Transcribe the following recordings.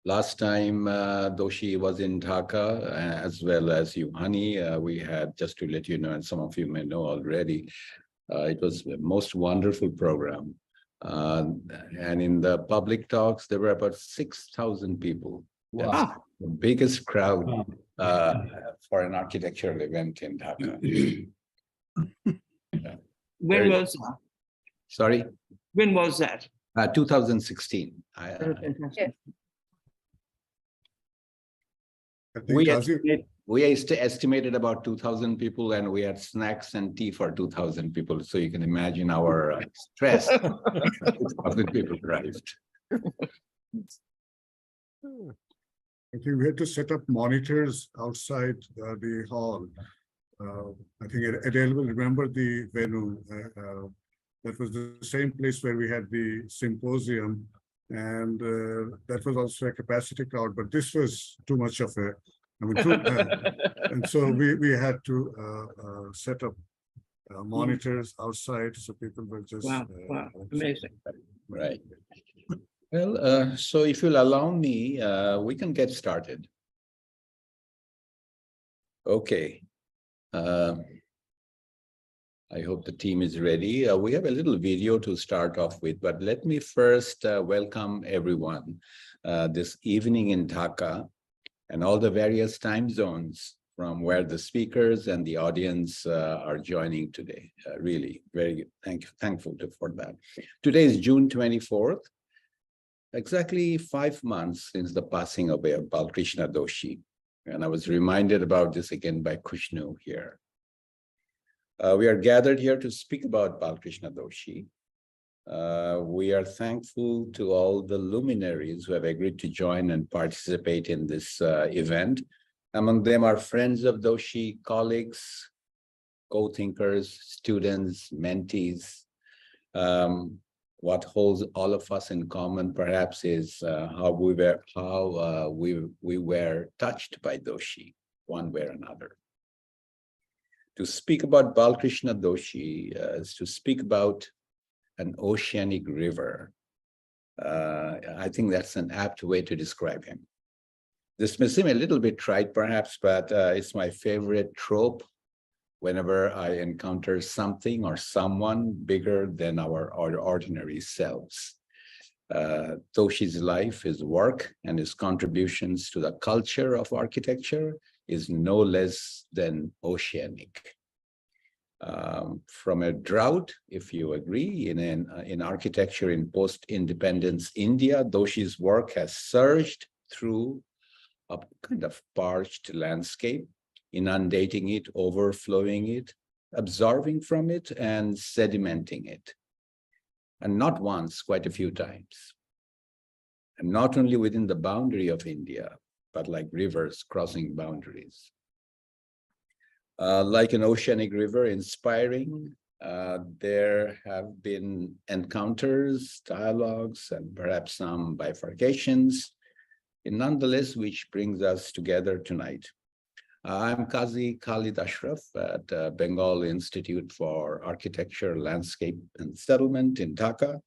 Last time Doshi was in Dhaka, as well as you, Honey. We had, just to let you know, and some of you may know already, it was the most wonderful program. And in the public talks, there were about 6,000 people. Wow. That's the biggest crowd for an architectural event in Dhaka. Yeah. When was that? Sorry? When was that? 2016. Fantastic. I think We estimated about 2,000 people, and we had snacks and tea for 2,000 people. So you can imagine our stress. 2,000 people arrived. I think we had to set up monitors outside the hall. I think Adele will remember the venue. That was the same place where we had the symposium, and that was also a capacity crowd, but this was too much of a, and so we had to set up monitors outside so people were just Wow, amazing. Right. Well, so if you'll allow me, we can get started. Okay. I hope the team is ready. We have a little video to start off with, but let me first welcome everyone this evening in Dhaka and all the various time zones from where the speakers and the audience are joining today. Really, very thankful for that. Today is June 24th, exactly 5 months since the passing away of Balkrishna Doshi. And I was reminded about this again by Kushnu here. We are gathered here to speak about Balkrishna Doshi. We are thankful to all the luminaries who have agreed to join and participate in this event. Among them are friends of Doshi, colleagues, co-thinkers, students, mentees. What holds all of us in common, perhaps, is how we were touched by Doshi, one way or another. To speak about Balkrishna Doshi is to speak about an oceanic river. I think that's an apt way to describe him. This may seem a little bit trite, perhaps, but it's my favorite trope whenever I encounter something or someone bigger than our ordinary selves. Doshi's life, his work, and his contributions to the culture of architecture is no less than oceanic. From a drought, if you agree, in architecture in post-independence India, Doshi's work has surged through a kind of parched landscape, inundating it, overflowing it, absorbing from it, and sedimenting it. And not once, quite a few times. And not only within the boundary of India, but like rivers crossing boundaries. Like an oceanic river inspiring, there have been encounters, dialogues, and perhaps some bifurcations, nonetheless, which brings us together tonight. I'm Qazi Khalid Ashraf at Bengal Institute for Architecture, Landscape, and Settlement in Dhaka.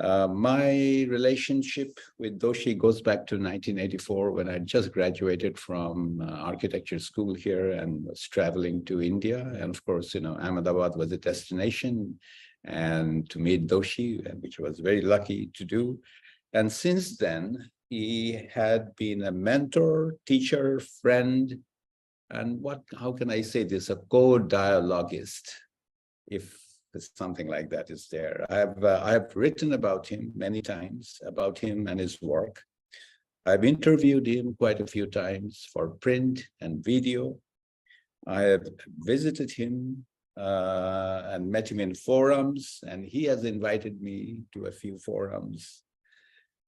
My relationship with Doshi goes back to 1984 when I just graduated from architecture school here and was traveling to India. And of course, Ahmedabad was a destination and to meet Doshi, which I was very lucky to do. And since then, he had been a mentor, teacher, friend, and how can I say this, a co-dialogist, if something like that is there. I have written about him many times, about him and his work. I've interviewed him quite a few times for print and video. I have visited him and met him in forums, and he has invited me to a few forums.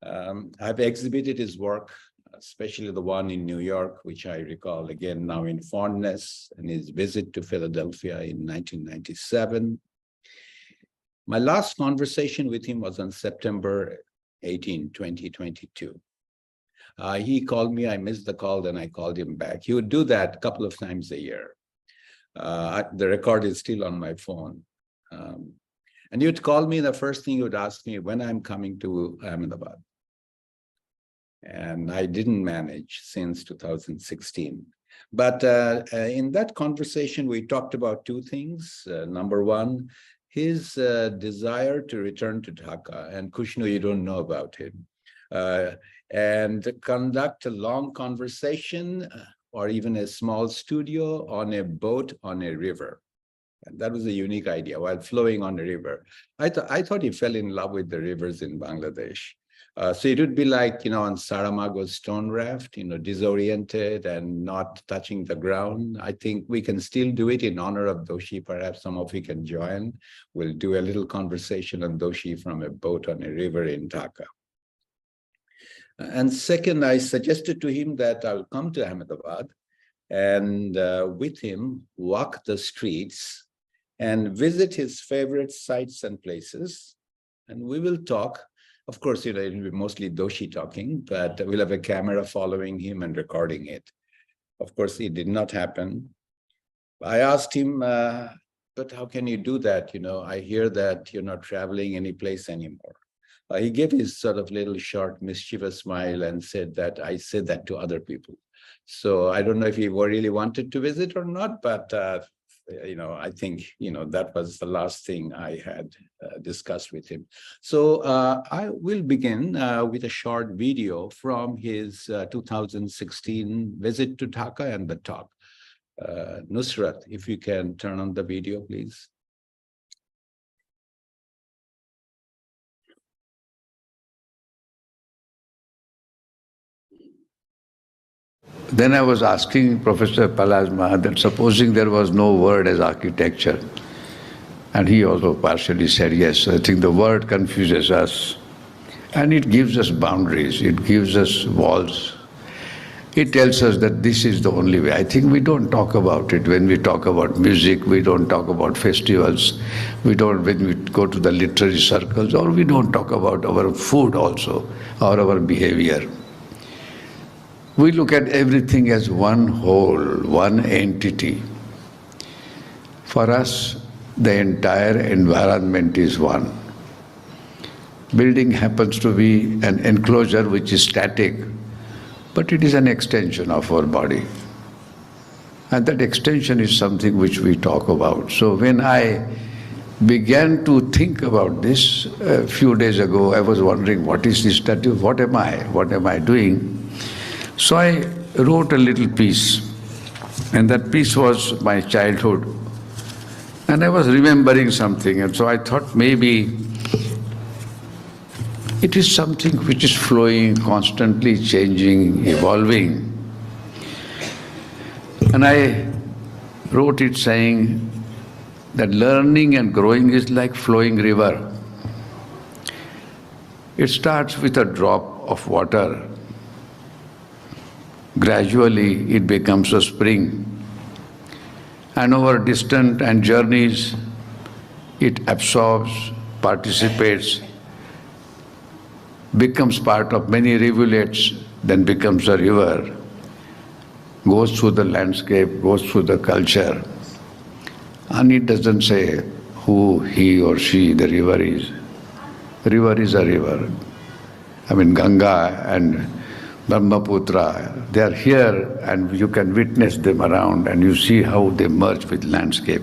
I've exhibited his work, especially the one in New York, which I recall again now in fondness, and his visit to Philadelphia in 1997. My last conversation with him was on September 18, 2022. He called me, I missed the call, then I called him back. He would do that a couple of times a year. The record is still on my phone. And you'd call me, the first thing you would ask me when I'm coming to Ahmedabad. and I didn't manage since 2016. But in that conversation, we talked about two things. Number one, his desire to return to Dhaka, and Kushnu, you don't know about him, and conduct a long conversation or even a small studio on a boat on a river. And that was a unique idea while flowing on a river. I thought he fell in love with the rivers in Bangladesh. So it would be like, on Saramago's stone raft, disoriented and not touching the ground. I think we can still do it in honor of Doshi. Perhaps some of you can join. We'll do a little conversation on Doshi from a boat on a river in Dhaka. And second, I suggested to him that I'll come to Ahmedabad and with him walk the streets and visit his favorite sites and places. And we will talk. Of course, it will be mostly Doshi talking, but we'll have a camera following him and recording it. Of course, it did not happen. I asked him, but how can you do that? I hear that you're not traveling any place anymore. He gave his sort of little short, mischievous smile and said that I said that to other people. So I don't know if he really wanted to visit or not, but I think, that was the last thing I had discussed with him. So I will begin with a short video from his 2016 visit to Dhaka and the talk. Nusrat, if you can turn on the video, please. Then I was asking Professor Palasma that supposing there was no word as architecture, and he also partially said yes. I think the word confuses us, and it gives us boundaries, it gives us walls. It tells us that this is the only way. I think we don't talk about it when we talk about music, we don't talk about festivals, when we go to the literary circles, or we don't talk about our food also, or our behavior. We look at everything as one whole, one entity. For us, the entire environment is one. Building happens to be an enclosure which is static, but it is an extension of our body. And that extension is something which we talk about. So when I began to think about this a few days ago, I was wondering, what is this statue? What am I? What am I doing? So I wrote a little piece, and that piece was my childhood. And I was remembering something, and so I thought maybe it is something which is flowing, constantly changing, evolving. And I wrote it saying that learning and growing is like flowing river. It starts with a drop of water. Gradually, it becomes a spring. And over distance and journeys, it absorbs, participates, becomes part of many rivulets, then becomes a river, goes through the landscape, goes through the culture. And it doesn't say who he or she the river is. River is a river. Ganga and Brahmaputra, they are here and you can witness them around and you see how they merge with landscape.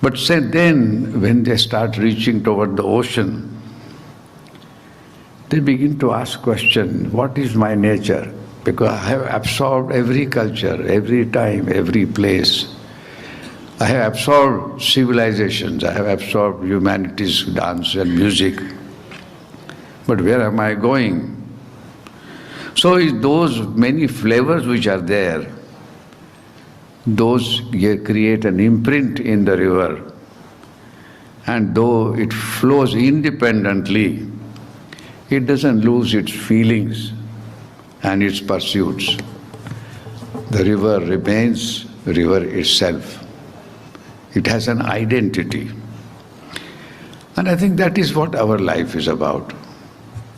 But then, when they start reaching toward the ocean, they begin to ask question, what is my nature? Because I have absorbed every culture, every time, every place. I have absorbed civilizations, I have absorbed humanity's dance and music. But where am I going? So those many flavors which are there, those create an imprint in the river. And though it flows independently, it doesn't lose its feelings and its pursuits. The river remains river itself. It has an identity. And I think that is what our life is about.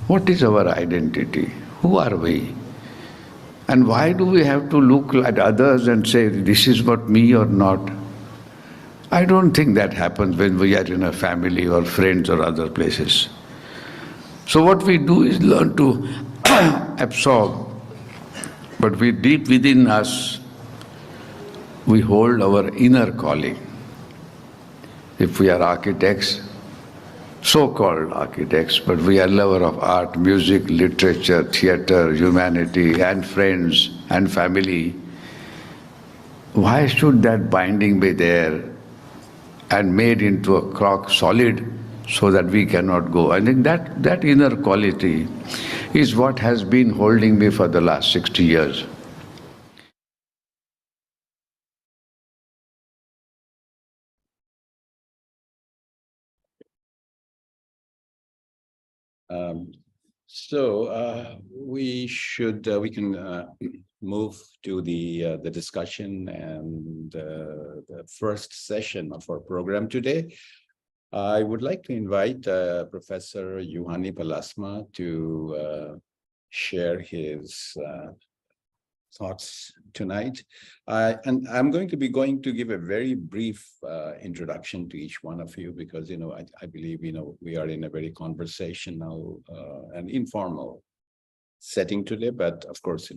What is our identity? Who are we? And why do we have to look at others and say, this is what me or not? I don't think that happens when we are in a family or friends or other places. So what we do is learn to absorb, but we deep within us, we hold our inner calling. If we are architects, so-called architects, but we are lover of art, music, literature, theater, humanity, and friends and family, why should that binding be there and made into a rock solid so that we cannot go? I think that inner quality is what has been holding me for the last 60 years. We can move to the discussion and the first session of our program today. I would like to invite Professor Juhani Pallasmaa to share his thoughts tonight. And I'm going to give a very brief introduction to each one of you because, I believe, we are in a very conversational and informal setting today. But of course,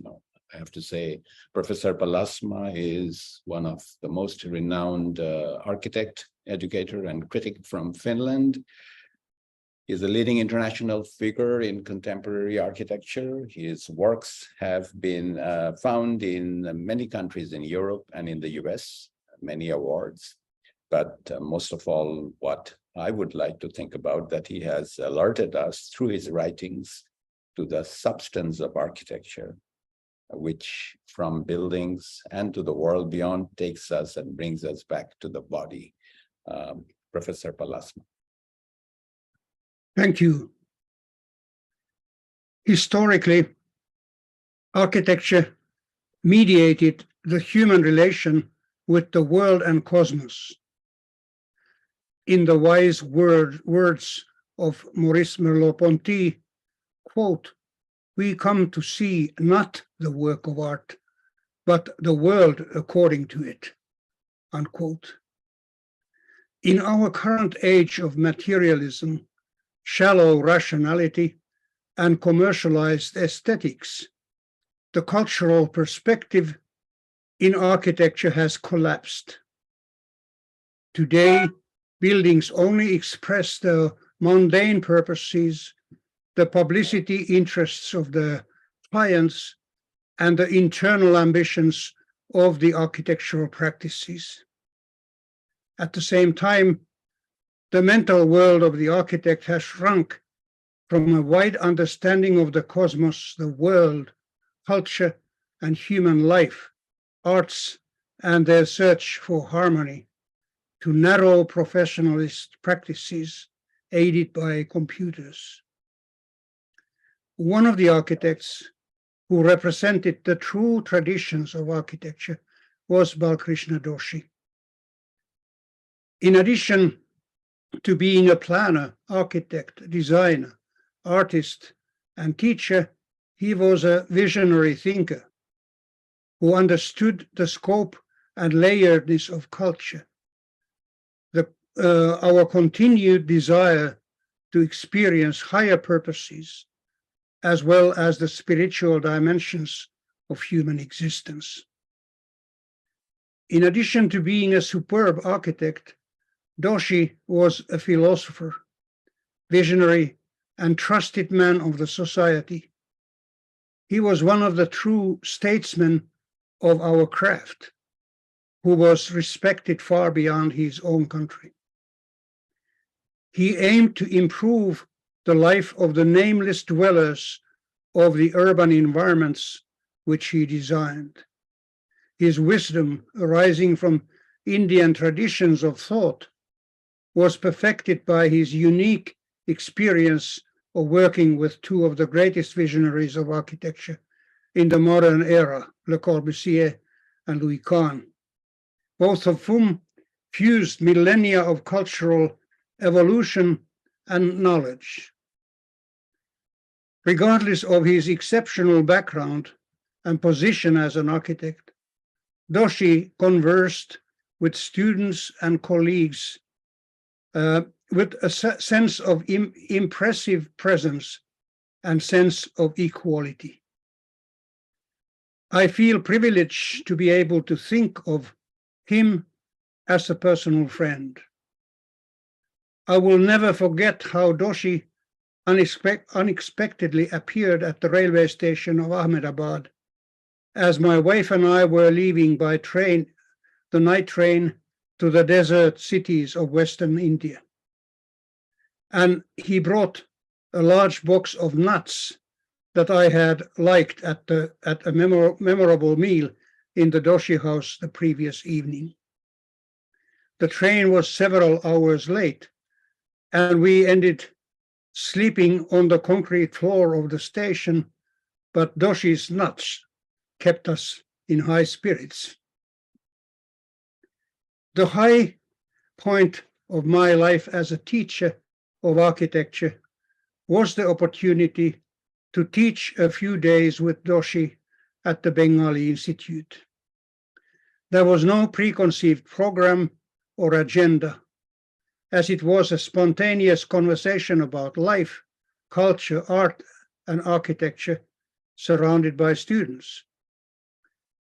I have to say, Professor Pallasmaa is one of the most renowned architect, educator, and critic from Finland. He's a leading international figure in contemporary architecture. His works have been found in many countries in Europe and in the US, many awards. But most of all, what I would like to think about that he has alerted us through his writings to the substance of architecture, which from buildings and to the world beyond takes us and brings us back to the body. Professor Pallasmaa. Thank you. Historically, architecture mediated the human relation with the world and cosmos. In the wise words of Maurice Merleau-Ponty, quote, "We come to see not the work of art, but the world according to it," unquote. In our current age of materialism, shallow rationality, and commercialized aesthetics, the cultural perspective in architecture has collapsed. Today, buildings only express the mundane purposes, the publicity interests of the clients, and the internal ambitions of the architectural practices. At the same time, the mental world of the architect has shrunk from a wide understanding of the cosmos, the world, culture, and human life, arts, and their search for harmony, to narrow professionalist practices aided by computers. One of the architects who represented the true traditions of architecture was Balkrishna Doshi. In addition to being a planner, architect, designer, artist, and teacher, he was a visionary thinker who understood the scope and layeredness of culture, our continued desire to experience higher purposes, as well as the spiritual dimensions of human existence. In addition to being a superb architect, Doshi was a philosopher, visionary, and trusted man of the society. He was one of the true statesmen of our craft, who was respected far beyond his own country. He aimed to improve the life of the nameless dwellers of the urban environments which he designed. His wisdom, arising from Indian traditions of thought, was perfected by his unique experience of working with two of the greatest visionaries of architecture in the modern era, Le Corbusier and Louis Kahn, both of whom fused millennia of cultural evolution and knowledge. Regardless of his exceptional background and position as an architect, Doshi conversed with students and colleagues with a sense of impressive presence and sense of equality. I feel privileged to be able to think of him as a personal friend. I will never forget how Doshi unexpectedly appeared at the railway station of Ahmedabad as my wife and I were leaving by train, the night train to the desert cities of Western India. And he brought a large box of nuts that I had liked at a memorable meal in the Doshi house the previous evening. The train was several hours late, and we ended sleeping on the concrete floor of the station, but Doshi's nuts kept us in high spirits. The high point of my life as a teacher of architecture was the opportunity to teach a few days with Doshi at the Bengali Institute. There was no preconceived program or agenda, as it was a spontaneous conversation about life, culture, art, and architecture surrounded by students.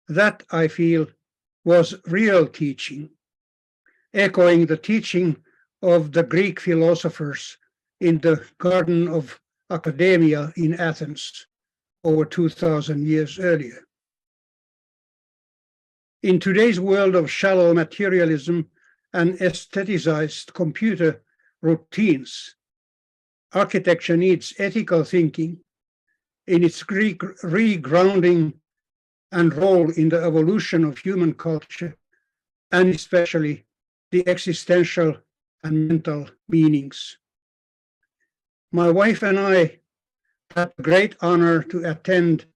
That, I feel, was real teaching, echoing the teaching of the Greek philosophers in the Garden of Academia in Athens over 2,000 years earlier. In today's world of shallow materialism and aestheticized computer routines, architecture needs ethical thinking in its regrounding and role in the evolution of human culture, and especially the existential and mental meanings. My wife and I had the great honor to attend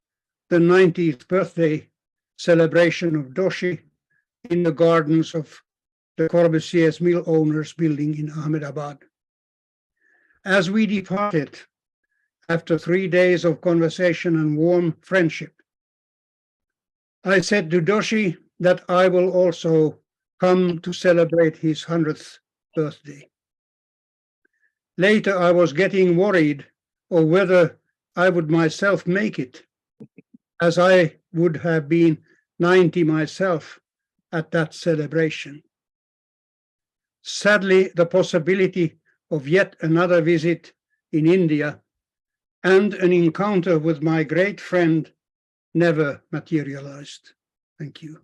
the 90th birthday celebration of Doshi in the gardens of the Corbusier's Mill Owners building in Ahmedabad. As we departed, after 3 days of conversation and warm friendship, I said to Doshi that I will also come to celebrate his 100th birthday. Later, I was getting worried of whether I would myself make it, as I would have been 90 myself at that celebration. Sadly, the possibility of yet another visit in India and an encounter with my great friend never materialized. Thank you.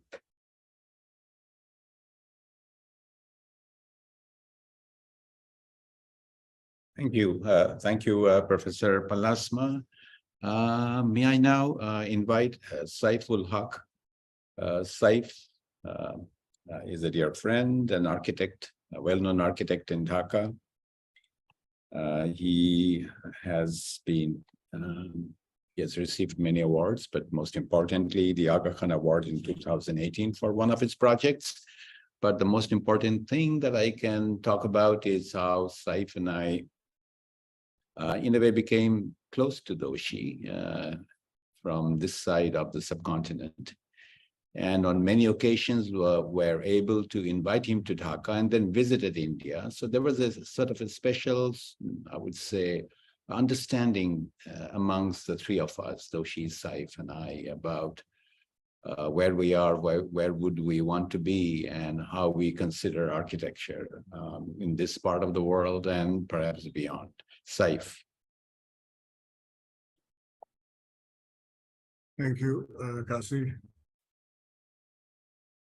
Thank you. Thank you, Professor Palasma. May I now invite Saiful Haq. Saif is a dear friend, an architect, a well-known architect in Dhaka. He has received many awards, but most importantly, the Aga Khan Award in 2018 for one of his projects. But the most important thing that I can talk about is how Saif and I, in a way, became close to Doshi from this side of the subcontinent. And on many occasions, were able to invite him to Dhaka and then visited India. So there was a sort of a special, I would say, understanding amongst the three of us, Doshi, Saif, and I, about where we are, where would we want to be, and how we consider architecture in this part of the world and perhaps beyond. Saif. Thank you, Kasi.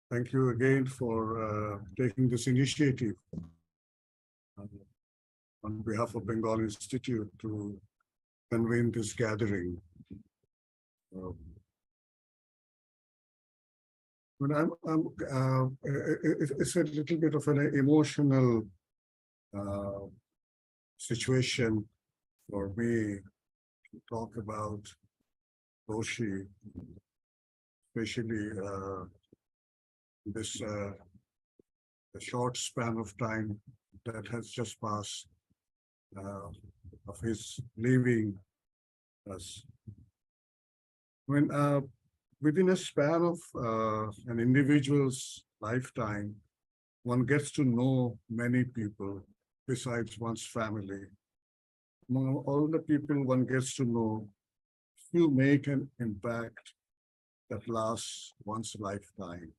Thank you again for taking this initiative on behalf of Bengal Institute to convene this gathering. But it's a little bit of an emotional situation for me to talk about Doshi, especially this the short span of time that has just passed of his leaving us. When within a span of an individual's lifetime, one gets to know many people, besides one's family. Among all the people one gets to know, few make an impact that lasts one's lifetime.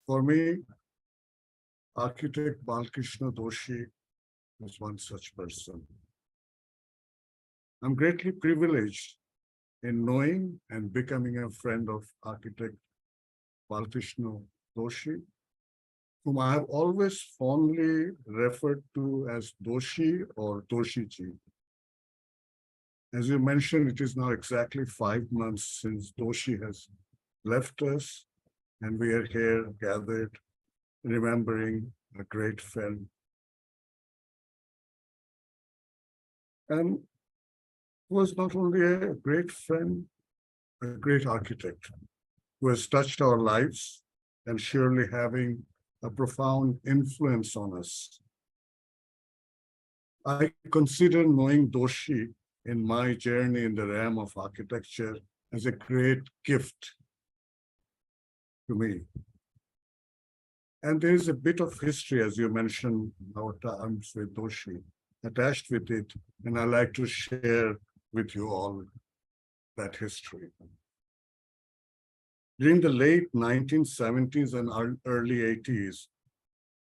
For me, architect Balkrishna Doshi is one such person. I'm greatly privileged in knowing and becoming a friend of architect Balkrishna Doshi, whom I have always fondly referred to as Doshi or Doshiji. As you mentioned, it is now exactly 5 months since Doshi has left us, and we are here gathered, remembering a great friend. And he was not only a great friend, a great architect who has touched our lives and surely having a profound influence on us. I consider knowing Doshi in my journey in the realm of architecture as a great gift to me. And there is a bit of history, as you mentioned, our times with Doshi, attached with it, and I'd like to share with you all that history. During the late 1970s and early 80s,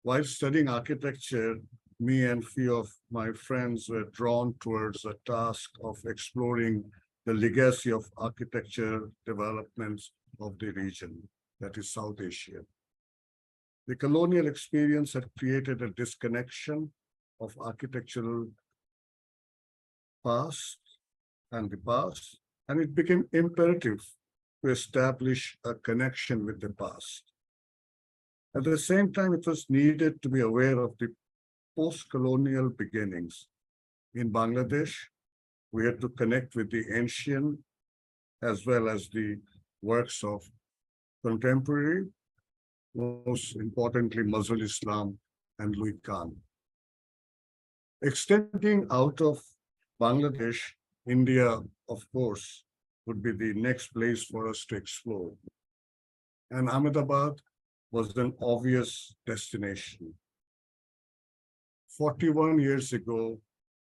while studying architecture, me and few of my friends were drawn towards a task of exploring the legacy of architecture developments of the region, that is South Asia. The colonial experience had created a disconnection of architectural past, and it became imperative to establish a connection with the past. At the same time, it was needed to be aware of the post-colonial beginnings. In Bangladesh, we had to connect with the ancient as well as the works of contemporary, most importantly, Muslim Islam and Louis Kahn. Extending out of Bangladesh, India, of course, would be the next place for us to explore. And Ahmedabad was an obvious destination. 41 years ago,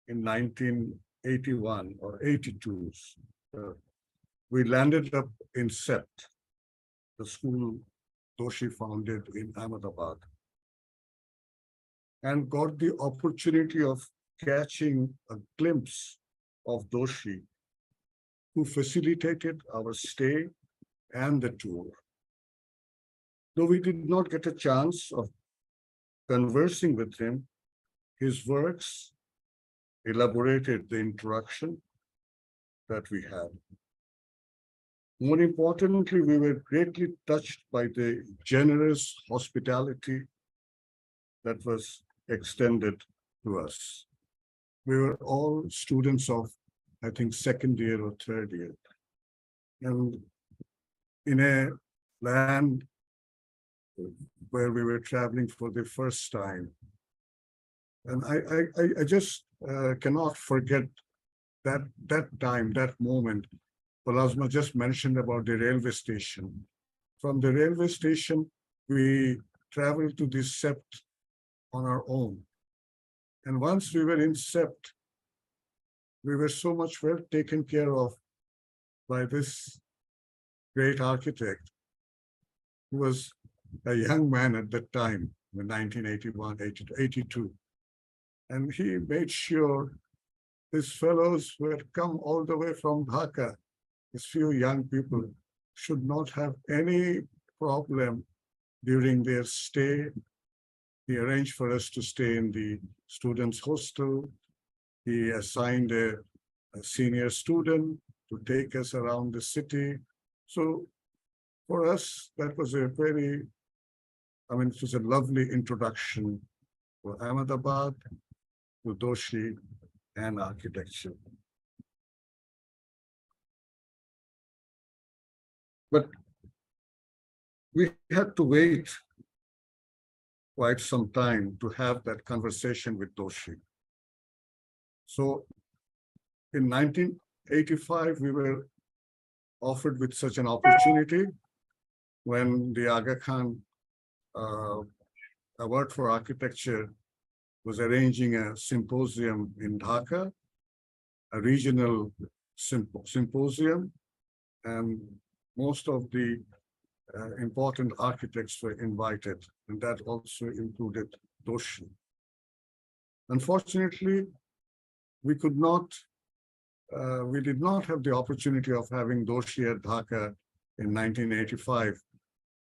in 1981 or 82, we landed up in CEPT, the school Doshi founded in Ahmedabad, and got the opportunity of catching a glimpse of Doshi, who facilitated our stay and the tour. Though we did not get a chance of conversing with him, his works elaborated the introduction that we had. More importantly, we were greatly touched by the generous hospitality that was extended to us. We were all students of, I think, second year or third year. And in a land where we were traveling for the first time. And I just cannot forget that time, that moment. Palasma just mentioned about the railway station. From the railway station, we traveled to the CEPT on our own. And once we were in CEPT, we were so much well taken care of by this great architect who was a young man at that time, in 1981, 82. And he made sure his fellows who had come all the way from Dhaka, these few young people, should not have any problem during their stay. He arranged for us to stay in the students' hostel. He assigned a senior student to take us around the city. So for us, that was a very, it was a lovely introduction to Ahmedabad, to Doshi, and architecture. But we had to wait quite some time to have that conversation with Doshi. So in 1985, we were offered with such an opportunity when the Aga Khan Award for Architecture was arranging a symposium in Dhaka, a regional symposium, and most of the important architects were invited, and that also included Doshi. Unfortunately, we did not have the opportunity of having Doshi at Dhaka in 1985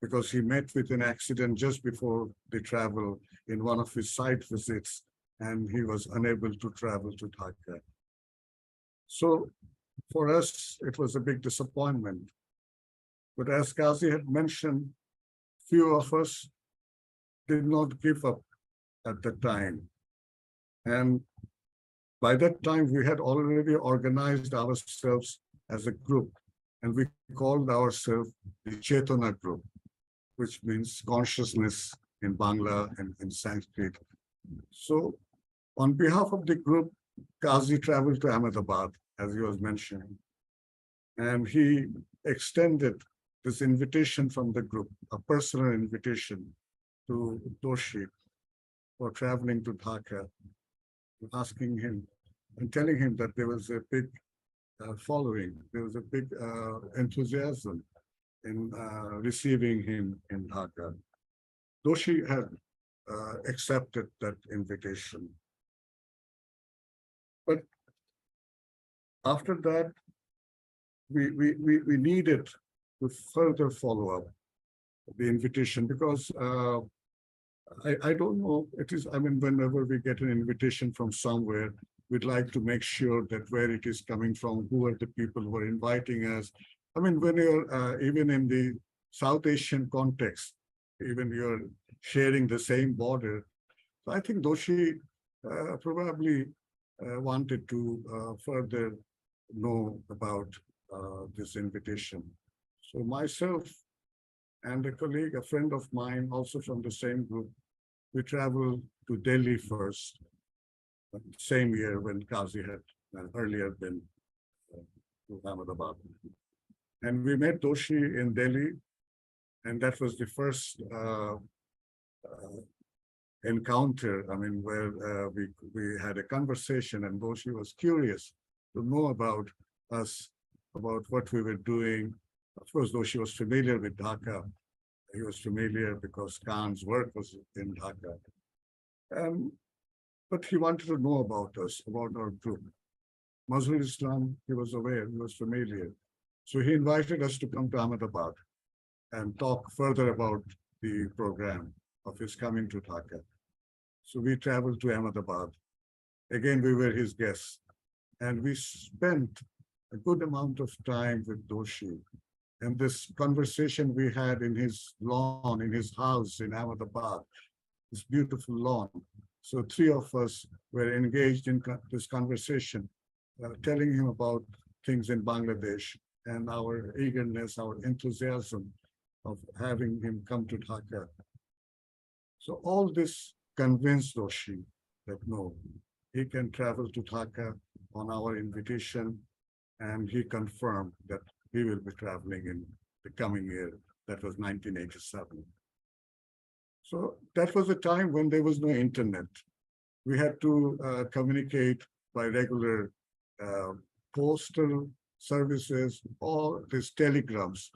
because he met with an accident just before the travel in one of his site visits, and he was unable to travel to Dhaka. So for us, it was a big disappointment. But as Qazi had mentioned, few of us did not give up at the time. And by that time, we had already organized ourselves as a group, and we called ourselves the Chetana group, which means consciousness in Bangla and in Sanskrit. So on behalf of the group, Qazi traveled to Ahmedabad, as he was mentioning, and he extended this invitation from the group, a personal invitation to Doshi for traveling to Dhaka, asking him and telling him that there was a big following, there was a big enthusiasm in receiving him in Dhaka. Doshi had accepted that invitation. But after that, we needed to further follow up the invitation because I don't know, whenever we get an invitation from somewhere, we'd like to make sure that where it is coming from, who are the people who are inviting us. When you're even in the South Asian context, even you're sharing the same border. So I think Doshi probably wanted to further know about this invitation. So myself and a colleague, a friend of mine, also from the same group, we traveled to Delhi first, same year when Qazi had earlier been to Ahmedabad. And we met Doshi in Delhi, and that was the first encounter, where we had a conversation, and Doshi was curious to know about us, about what we were doing. Of course, Doshi was familiar with Dhaka. He was familiar because Khan's work was in Dhaka. But he wanted to know about us, about our group. Muslim Islam, he was aware, he was familiar. So he invited us to come to Ahmedabad and talk further about the program of his coming to Dhaka. So we traveled to Ahmedabad. Again, we were his guests. And we spent a good amount of time with Doshi. And this conversation we had in his lawn, in his house in Ahmedabad, this beautiful lawn. So three of us were engaged in this conversation, telling him about things in Bangladesh and our eagerness, our enthusiasm of having him come to Dhaka. So all this convinced Doshi that no, he can travel to Dhaka on our invitation, and he confirmed that he will be traveling in the coming year. That was 1987. So that was a time when there was no internet. We had to communicate by regular postal services, or these telegrams.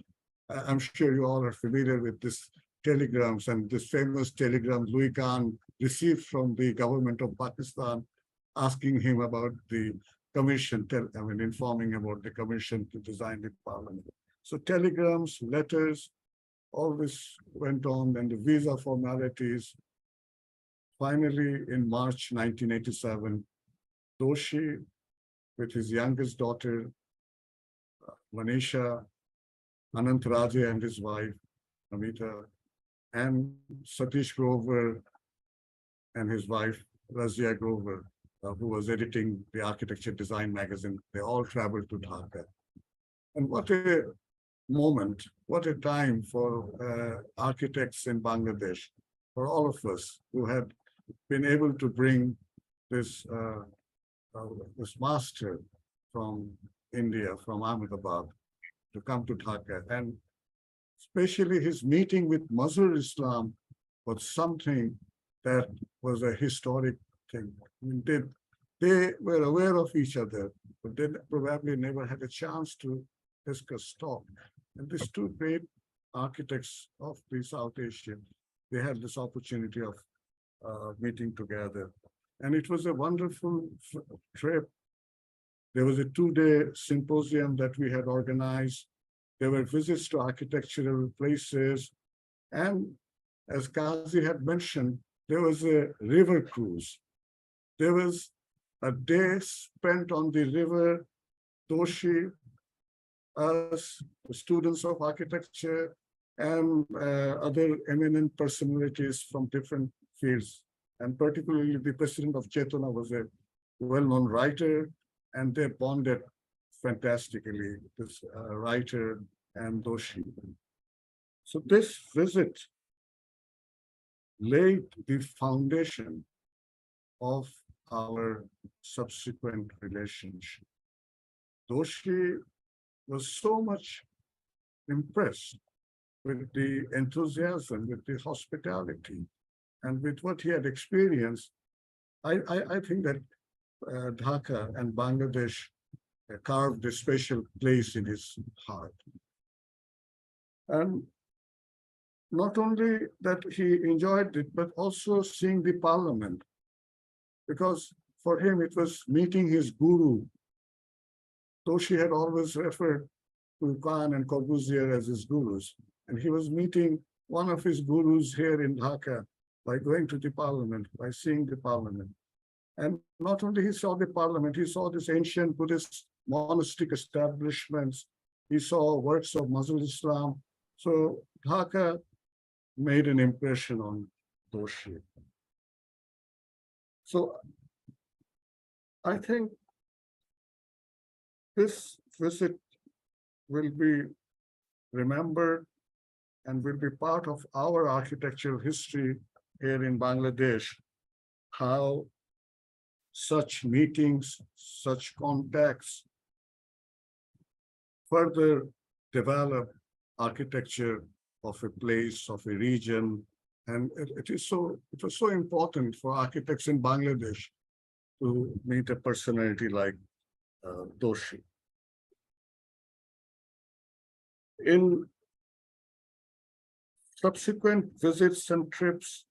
I'm sure you all are familiar with this telegrams, and this famous telegram Louis Kahn received from the government of Pakistan, asking him about the commission, informing about the commission to design the parliament. So telegrams, letters, all this went on, and the visa formalities. Finally, in March 1987, Doshi, with his youngest daughter, Manisha, Anantaraje and his wife, Amita, and Satish Grover and his wife, Razia Grover, who was editing the Architecture Design magazine, they all traveled to Dhaka. And what a moment, what a time for architects in Bangladesh, for all of us who had been able to bring this, this master from India, from Ahmedabad, to come to Dhaka. And especially his meeting with Mazhar Islam was something that was a historic thing. I mean, they were aware of each other, but they probably never had a chance to discuss, talk. And these two great architects of the South Asia, they had this opportunity of meeting together. And it was a wonderful trip. There was a 2-day symposium that we had organized. There were visits to architectural places. And as Kazi had mentioned, there was a river cruise. There was a day spent on the river. Doshi, us, the students of architecture, and other eminent personalities from different fields. And particularly the president of Chetana was a well-known writer, and they bonded fantastically, this writer and Doshi. So this visit laid the foundation of our subsequent relationship. Doshi was so much impressed with the enthusiasm, with the hospitality, and with what he had experienced. I think that Dhaka and Bangladesh carved a special place in his heart. And not only that he enjoyed it, but also seeing the parliament, because for him it was meeting his guru. Doshi had always referred to Kahn and Corbusier as his gurus, and he was meeting one of his gurus here in Dhaka by going to the parliament, by seeing the parliament. And not only he saw the parliament, he saw this ancient Buddhist monastic establishments, he saw works of Muslim Islam. So Dhaka made an impression on Doshi. So I think this visit will be remembered and will be part of our architectural history here in Bangladesh, how such meetings, such contacts further develop architecture of a place, of a region. And it was so important for architects in Bangladesh to meet a personality like Doshi. In subsequent visits and trips,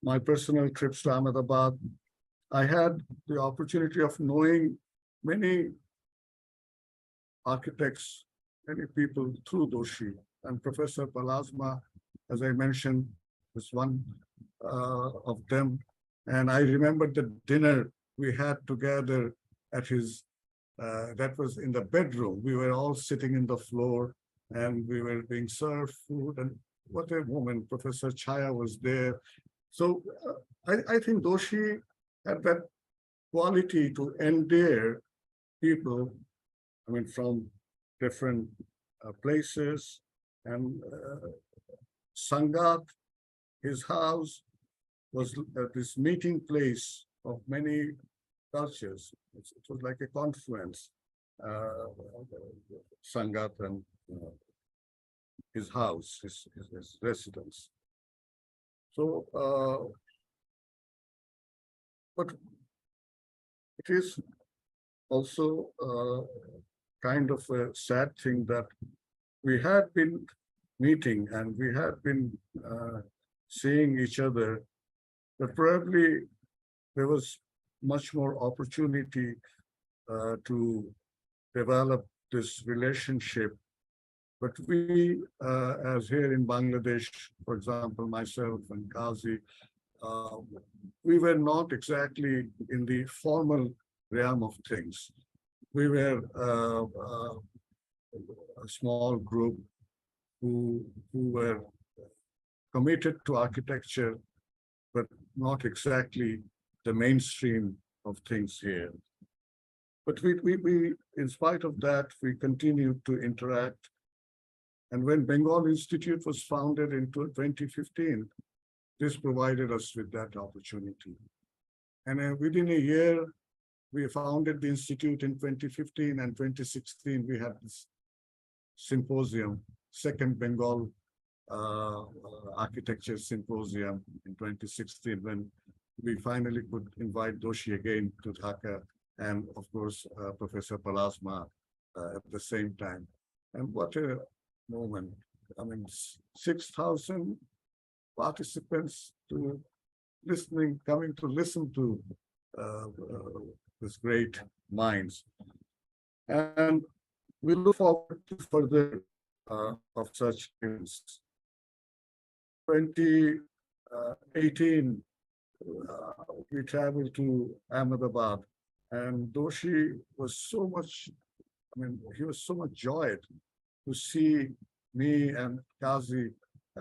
my personal trips to Ahmedabad, I had the opportunity of knowing many architects, many people through Doshi. And Professor Palasma, as I mentioned, was one of them. And I remember the dinner we had together at his, that was in the bedroom. We were all sitting in the floor and we were being served food. And what a woman, Professor Chaya was there. So I think Doshi had that quality to endear people, I mean, from different places. And Sangat, his house, was this meeting place of many cultures. It was like a confluence, Sangat and his house, his residence. So, but it is also kind of a sad thing that we had been meeting and we had been seeing each other, but probably there was much more opportunity to develop this relationship. But we, as here in Bangladesh, for example, myself and Kazi, we were not exactly in the formal realm of things. We were a small group who were committed to architecture, but not exactly the mainstream of things here. But we in spite of that, we continued to interact. And when Bengal Institute was founded in 2015, this provided us with that opportunity. And within a year, we founded the Institute in 2015, and 2016, we had this symposium, second Bengal architecture symposium in 2016 when we finally could invite Doshi again to Dhaka, and of course Professor Palasma at the same time. And what a moment! I mean, 6,000 participants coming to listen to this great minds, and we look forward to further of such events. 2018, we traveled to Ahmedabad, and Doshi was so much, I mean, he was so much joyed to see me and Kazi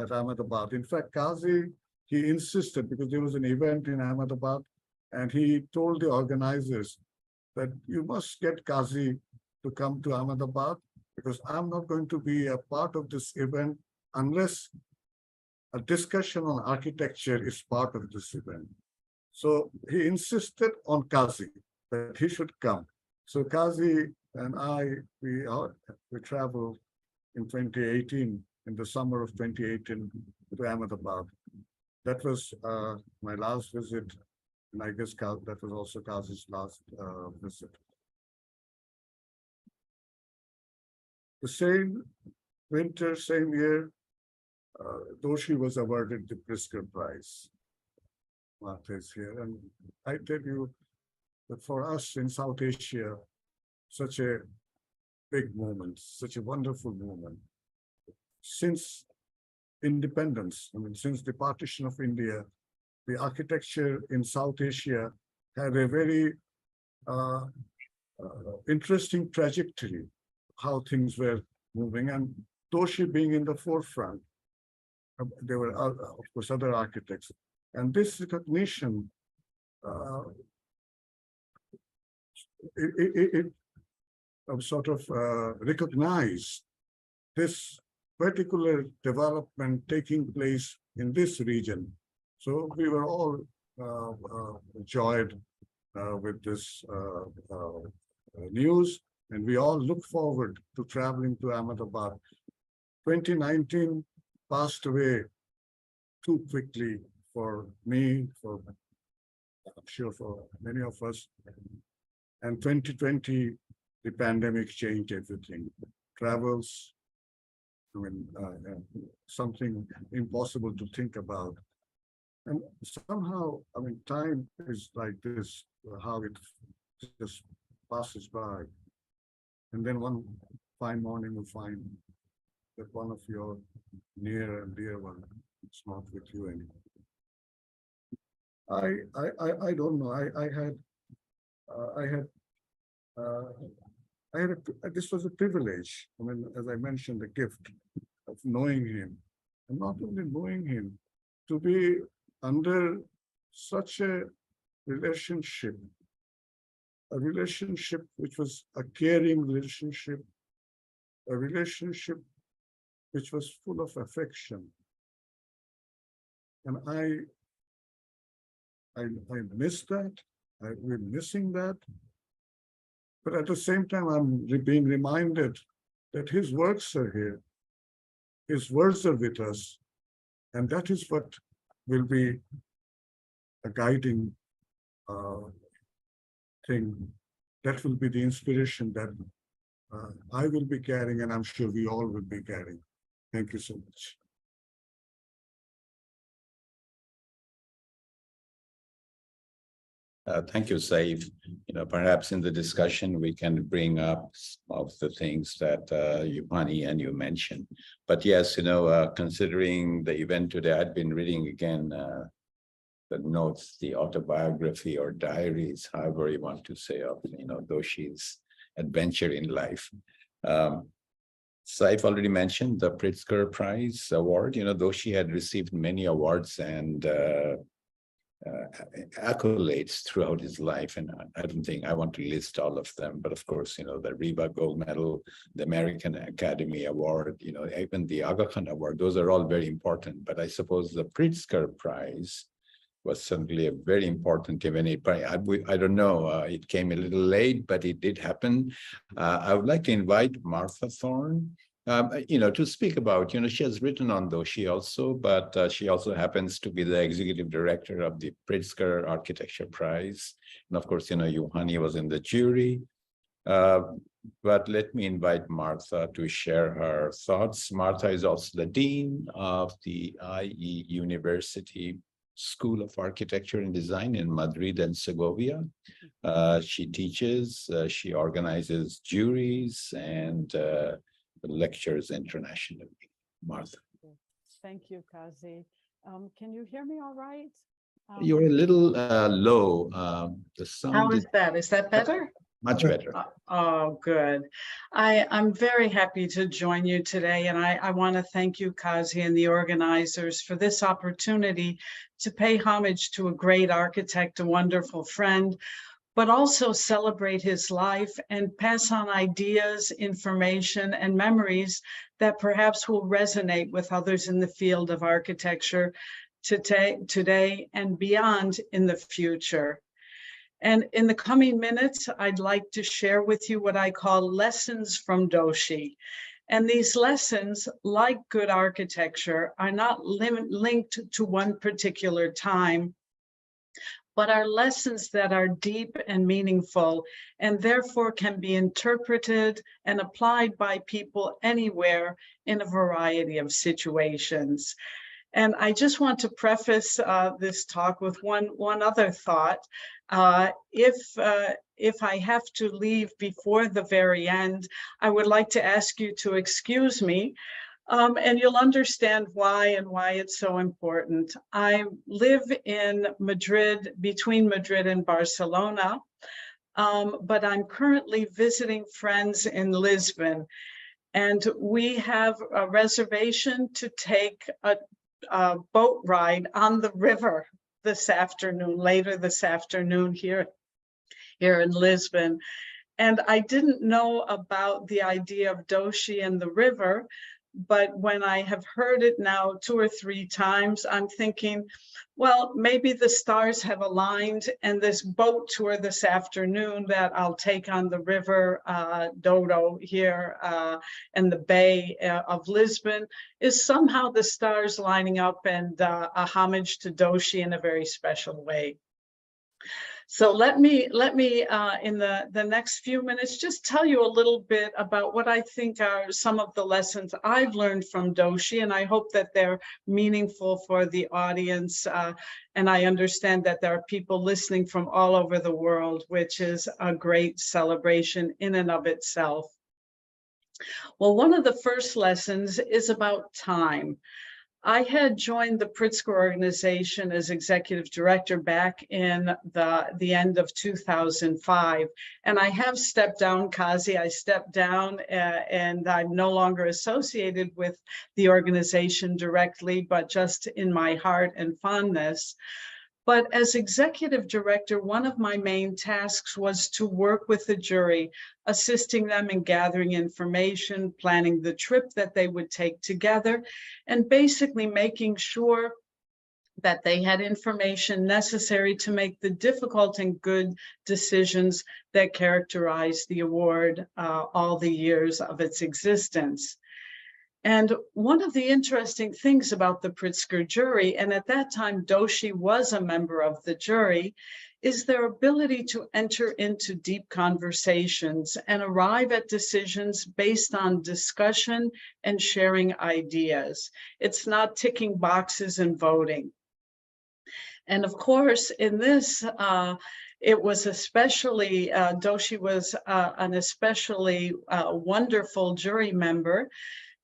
at Ahmedabad. In fact, Kazi, he insisted because there was an event in Ahmedabad, and he told the organizers that you must get Kazi to come to Ahmedabad because I'm not going to be a part of this event unless a discussion on architecture is part of this event. So he insisted on Kazi that he should come. So Kazi and I, we traveled in 2018, in the summer of 2018 to Ahmedabad. That was my last visit, and I guess that was also Kazi's last visit. The same winter, same year, Doshi was awarded the Pritzker Prize. Martha's here, and I tell you that for us in South Asia, such a big moment, such a wonderful moment. Since independence, I mean, since the partition of India, the architecture in South Asia had a very interesting trajectory, how things were moving, and Doshi being in the forefront. There were, of course, other architects. And this recognition, it sort of recognized this particular development taking place in this region. So we were all joyed with this news, and we all look forward to traveling to Ahmedabad. 2019 passed away too quickly for me, for I'm sure for many of us. And 2020, the pandemic changed everything. Travels, I mean, something impossible to think about. And somehow, I mean, time is like this, how it just passes by. And then one fine morning you find that one of your near and dear one is not with you anymore. I don't know. This was a privilege. I mean, as I mentioned, the gift of knowing him, and not only knowing him, to be under such a relationship which was a caring relationship, a relationship which was full of affection. And I miss that. We're missing that. But at the same time, I'm being reminded that his works are here. His words are with us. And that is what will be a guiding thing. That will be the inspiration that I will be carrying, and I'm sure we all will be carrying. Thank you so much. Thank you, Saif. Perhaps in the discussion, we can bring up some of the things that Yupani and you mentioned. But yes, considering the event today, I'd been reading again the notes, the autobiography or diaries, however you want to say, of Doshi's adventure in life. Saif already mentioned the Pritzker Prize award. Doshi had received many awards and accolades throughout his life, and I don't think I want to list all of them, but of course, the Reba Gold Medal, the American Academy Award, even the Aga Khan Award, those are all very important. But I suppose the Pritzker Prize was certainly a very important event. I don't know, it came a little late, but it did happen. I would like to invite Martha Thorne To speak about, she has written on Doshi also, but she also happens to be the executive director of the Pritzker Architecture Prize. And of course, Juhani was in the jury. But let me invite Martha to share her thoughts. Martha is also the dean of the IE University School of Architecture and Design in Madrid and Segovia. She teaches, she organizes juries and lectures internationally. Martha. Thank you, Kazi. Can you hear me all right? You're a little low. The sound How is that? Is that better? Much better. Oh, good. I'm very happy to join you today, and I want to thank you, Kazi, and the organizers for this opportunity to pay homage to a great architect, a wonderful friend, but also celebrate his life and pass on ideas, information, and memories that perhaps will resonate with others in the field of architecture today and beyond in the future. And in the coming minutes, I'd like to share with you what I call lessons from Doshi. And these lessons, like good architecture, are not linked to one particular time, but are lessons that are deep and meaningful, and therefore can be interpreted and applied by people anywhere in a variety of situations. And I just want to preface this talk with one other thought. If I have to leave before the very end, I would like to ask you to excuse me. And you'll understand why and why it's so important. I live in Madrid, between Madrid and Barcelona, but I'm currently visiting friends in Lisbon. And we have a reservation to take a boat ride on the river this afternoon, later this afternoon here in Lisbon. And I didn't know about the idea of Doshi and the river, but when I have heard it now 2 or 3 times, I'm thinking, well, maybe the stars have aligned, and this boat tour this afternoon that I'll take on the river Douro here and the Bay of Lisbon is somehow the stars lining up, and a homage to Doshi in a very special way. So let me in the next few minutes just tell you a little bit about what I think are some of the lessons I've learned from Doshi, and I hope that they're meaningful for the audience. And I understand that there are people listening from all over the world, which is a great celebration in and of itself. Well, one of the first lessons is about time. I had joined the Pritzker organization as executive director back in the end of 2005. And I have stepped down, Kazi, I stepped down and I'm no longer associated with the organization directly, but just in my heart and fondness. But as executive director, one of my main tasks was to work with the jury, assisting them in gathering information, planning the trip that they would take together, and basically making sure that they had information necessary to make the difficult and good decisions that characterize the award all the years of its existence. And one of the interesting things about the Pritzker jury, and at that time Doshi was a member of the jury, is their ability to enter into deep conversations and arrive at decisions based on discussion and sharing ideas. It's not ticking boxes and voting. And of course, in this, it was especially, Doshi was an especially wonderful jury member,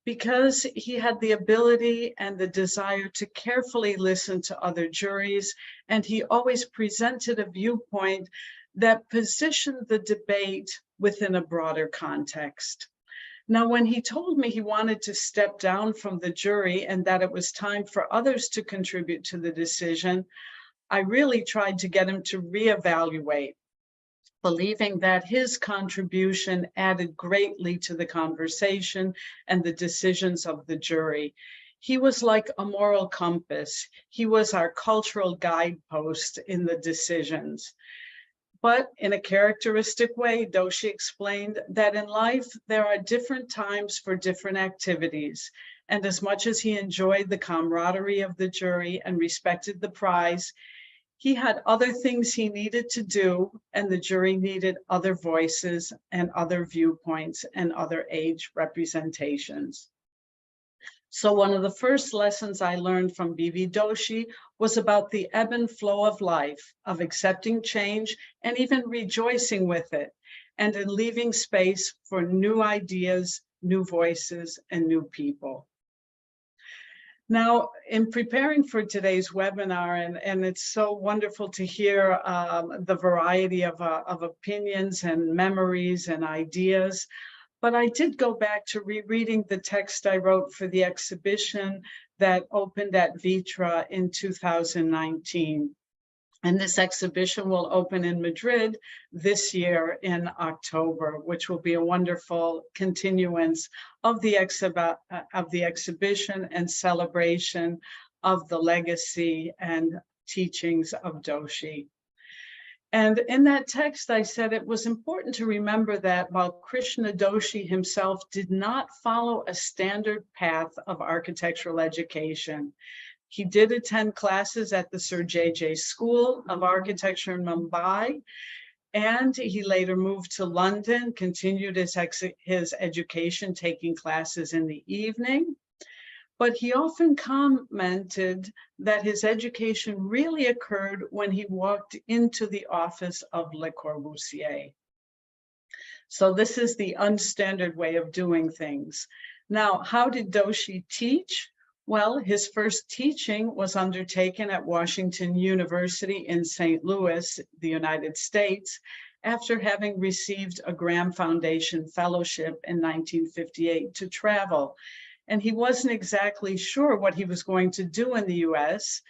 because he had the ability and the desire to carefully listen to other juries, and he always presented a viewpoint that positioned the debate within a broader context. Now, when he told me he wanted to step down from the jury and that it was time for others to contribute to the decision, I really tried to get him to reevaluate, believing that his contribution added greatly to the conversation and the decisions of the jury. He was like a moral compass. He was our cultural guidepost in the decisions. But in a characteristic way, Doshi explained that in life, there are different times for different activities. And as much as he enjoyed the camaraderie of the jury and respected the prize, he had other things he needed to do, and the jury needed other voices and other viewpoints and other age representations. So one of the first lessons I learned from B.V. Doshi was about the ebb and flow of life, of accepting change and even rejoicing with it, and in leaving space for new ideas, new voices, and new people. Now, in preparing for today's webinar, and it's so wonderful to hear the variety of opinions and memories and ideas, but I did go back to rereading the text I wrote for the exhibition that opened at Vitra in 2019. And this exhibition will open in Madrid this year in October, which will be a wonderful continuance of the exhibition and celebration of the legacy and teachings of Doshi. And in that text, I said it was important to remember that Balkrishna Doshi himself did not follow a standard path of architectural education. He did attend classes at the Sir J.J. School of Architecture in Mumbai, and he later moved to London, continued his education, taking classes in the evening. But he often commented that his education really occurred when he walked into the office of Le Corbusier. So this is the unstandard way of doing things. Now, how did Doshi teach? Well, his first teaching was undertaken at Washington University in St. Louis, the United States, after having received a Graham Foundation Fellowship in 1958 to travel. And he wasn't exactly sure what he was going to do in the US,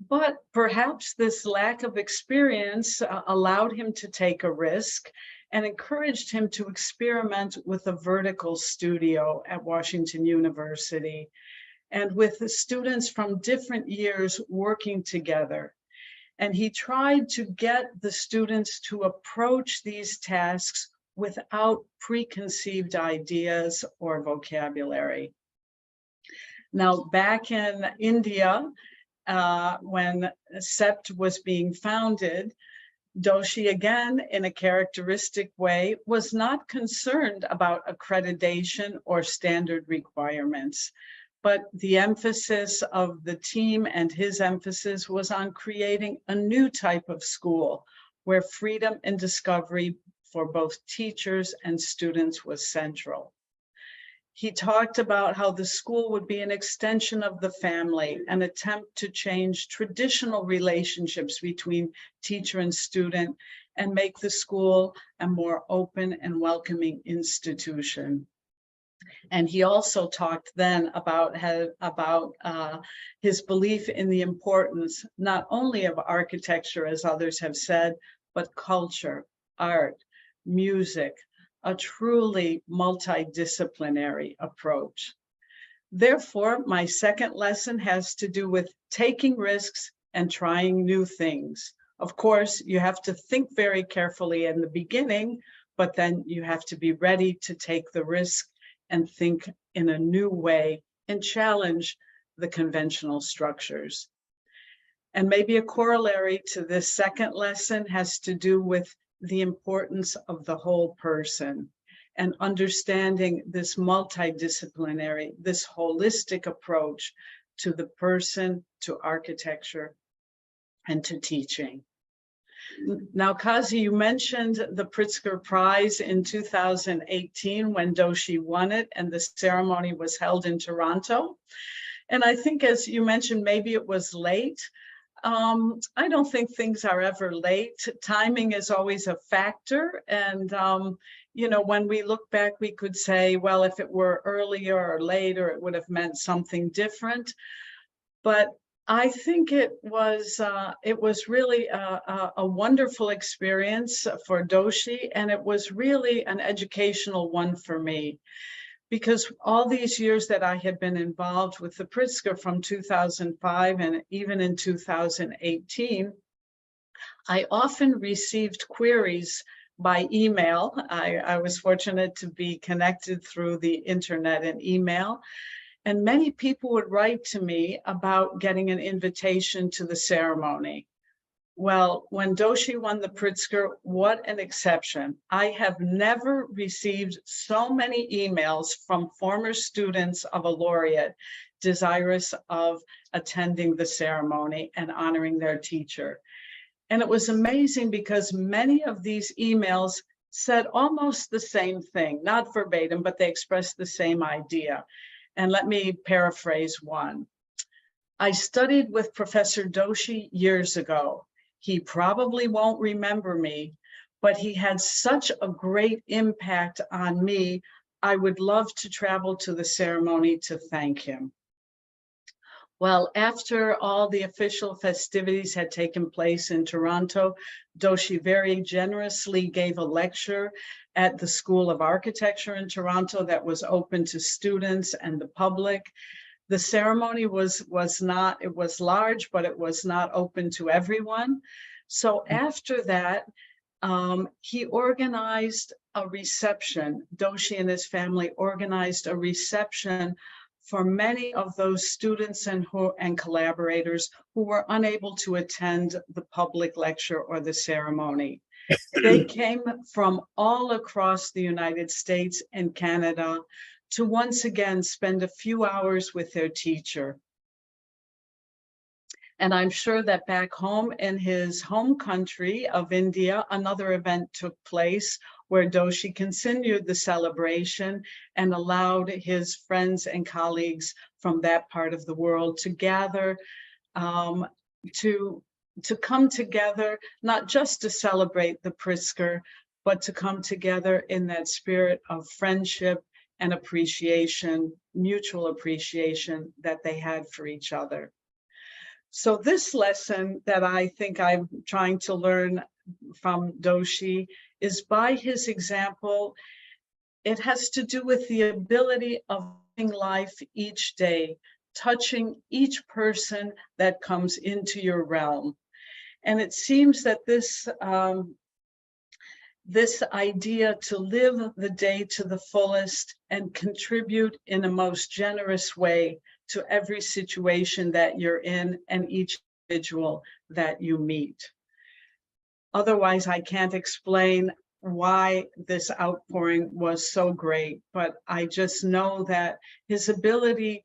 but perhaps this lack of experience allowed him to take a risk and encouraged him to experiment with a vertical studio at Washington University, and with the students from different years working together. And he tried to get the students to approach these tasks without preconceived ideas or vocabulary. Now, back in India, when CEPT was being founded, Doshi, again, in a characteristic way, was not concerned about accreditation or standard requirements. But the emphasis of the team and his emphasis was on creating a new type of school where freedom and discovery for both teachers and students was central. He talked about how the school would be an extension of the family, an attempt to change traditional relationships between teacher and student and make the school a more open and welcoming institution. And he also talked then about his belief in the importance not only of architecture, as others have said, but culture, art, music, a truly multidisciplinary approach. Therefore, my second lesson has to do with taking risks and trying new things. Of course, you have to think very carefully in the beginning, but then you have to be ready to take the risk and think in a new way and challenge the conventional structures. And maybe a corollary to this second lesson has to do with the importance of the whole person and understanding this multidisciplinary, this holistic approach to the person, to architecture, and to teaching. Now, Kazi, you mentioned the Pritzker Prize in 2018 when Doshi won it, and the ceremony was held in Toronto. And I think, as you mentioned, maybe it was late. I don't think things are ever late. Timing is always a factor. And, you know, when we look back, we could say, well, if it were earlier or later, it would have meant something different. But I think it was really a wonderful experience for Doshi, and it was really an educational one for me, because all these years that I had been involved with the Pritzker from 2005 and even in 2018, I often received queries by email. I was fortunate to be connected through the internet and email. And many people would write to me about getting an invitation to the ceremony. Well, when Doshi won the Pritzker, what an exception. I have never received so many emails from former students of a laureate desirous of attending the ceremony and honoring their teacher. And it was amazing because many of these emails said almost the same thing, not verbatim, but they expressed the same idea. And let me paraphrase one. I studied with Professor Doshi years ago. He probably won't remember me, but he had such a great impact on me. I would love to travel to the ceremony to thank him. Well, after all the official festivities had taken place in Toronto, Doshi very generously gave a lecture at the School of Architecture in Toronto that was open to students and the public. The ceremony was large, but it was not open to everyone. So after that, he organized a reception. Doshi and his family organized a reception for many of those students and collaborators who were unable to attend the public lecture or the ceremony. They came from all across the United States and Canada to once again spend a few hours with their teacher. And I'm sure that back home in his home country of India, another event took place where Doshi continued the celebration and allowed his friends and colleagues from that part of the world to gather, to come together, not just to celebrate the Pritzker, but to come together in that spirit of friendship and appreciation, mutual appreciation that they had for each other. So this lesson that I think I'm trying to learn from Doshi is by his example. It has to do with the ability of living life each day, touching each person that comes into your realm. And it seems that this idea to live the day to the fullest and contribute in a most generous way to every situation that you're in and each individual that you meet. Otherwise, I can't explain why this outpouring was so great, but I just know that his ability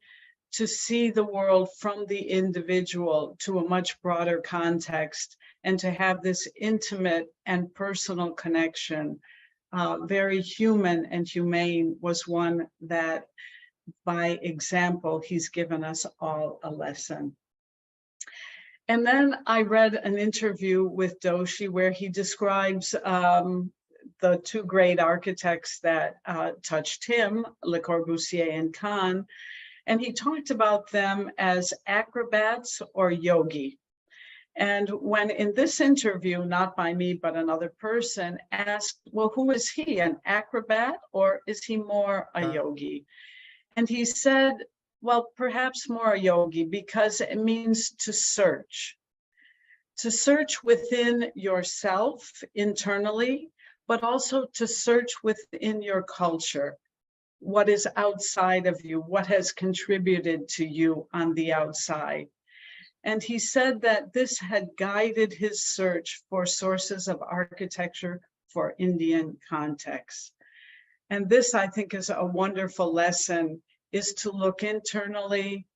to see the world from the individual to a much broader context and to have this intimate and personal connection, very human and humane, was one that, by example, he's given us all a lesson. And then I read an interview with Doshi where he describes the two great architects that touched him, Le Corbusier and Kahn, and he talked about them as acrobats or yogi. And when in this interview, not by me, but another person asked, well, who is he, an acrobat or is he more a yogi? And he said, well, perhaps more a yogi because it means to search within yourself internally, but also to search within your culture. What is outside of you? What has contributed to you on the outside? And he said that this had guided his search for sources of architecture for Indian contexts. And this, I think, is a wonderful lesson, is to look internally,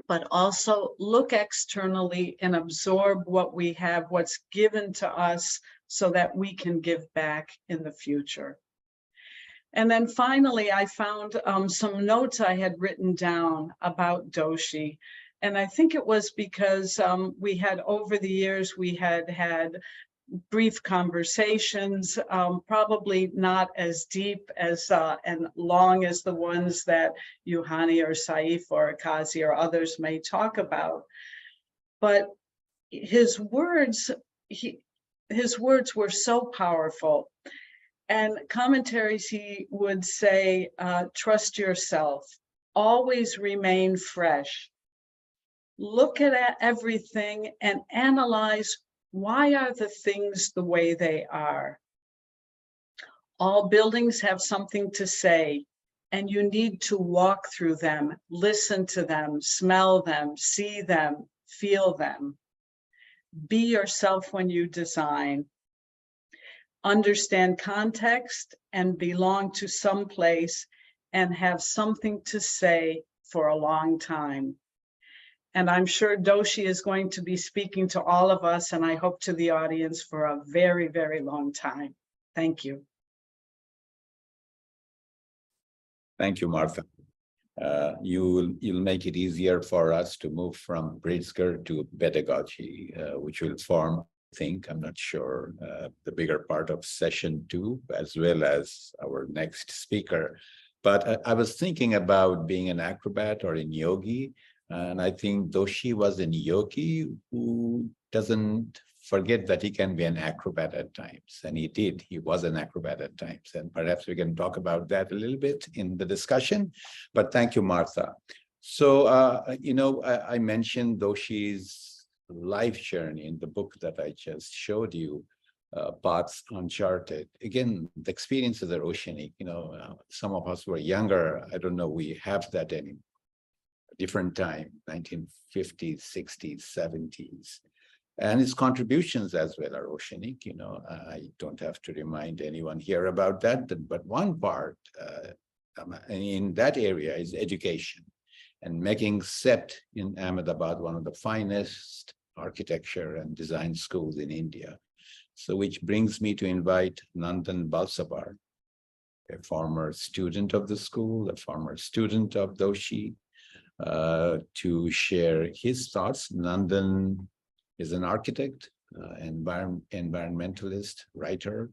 but also look externally and absorb what we have, what's given to us, so that we can give back in the future. And then finally, I found some notes I had written down about Doshi. And I think it was because we had, over the years, we had had brief conversations, probably not as deep as and long as the ones that Yuhani or Saif or Akazi or others may talk about. But his words were so powerful. And commentaries, he would say, trust yourself, always remain fresh. Look at everything and analyze Why are the things the way they are? All buildings have something to say, and you need to walk through them, listen to them, smell them, see them, feel them. Be yourself when you design. Understand context and belong to some place and have something to say for a long time. And I'm sure Doshi is going to be speaking to all of us, and I hope to the audience, for a very, very long time. Thank you. Thank you, Martha. You'll make it easier for us to move from Pritzker to pedagogy, which will form, I think, I'm not sure, the bigger part of session 2, as well as our next speaker. But I was thinking about being an acrobat or in yogi, and I think Doshi was a yogi who doesn't forget that he can be an acrobat at times. And he did. He was an acrobat at times. And perhaps we can talk about that a little bit in the discussion. But thank you, Martha. So, I mentioned Doshi's life journey in the book that I just showed you, Paths Uncharted. Again, the experiences are oceanic. Some of us were younger. I don't know, we have that in a different time, 1950s, 60s, 70s. And his contributions as well are oceanic. I don't have to remind anyone here about that. But one part in that area is education, and making SET in Ahmedabad one of the finest architecture and design schools in India. So which brings me to invite Nandan Balsabar, a former student of the school, a former student of Doshi, to share his thoughts. Nandan is an architect, environmentalist, writer.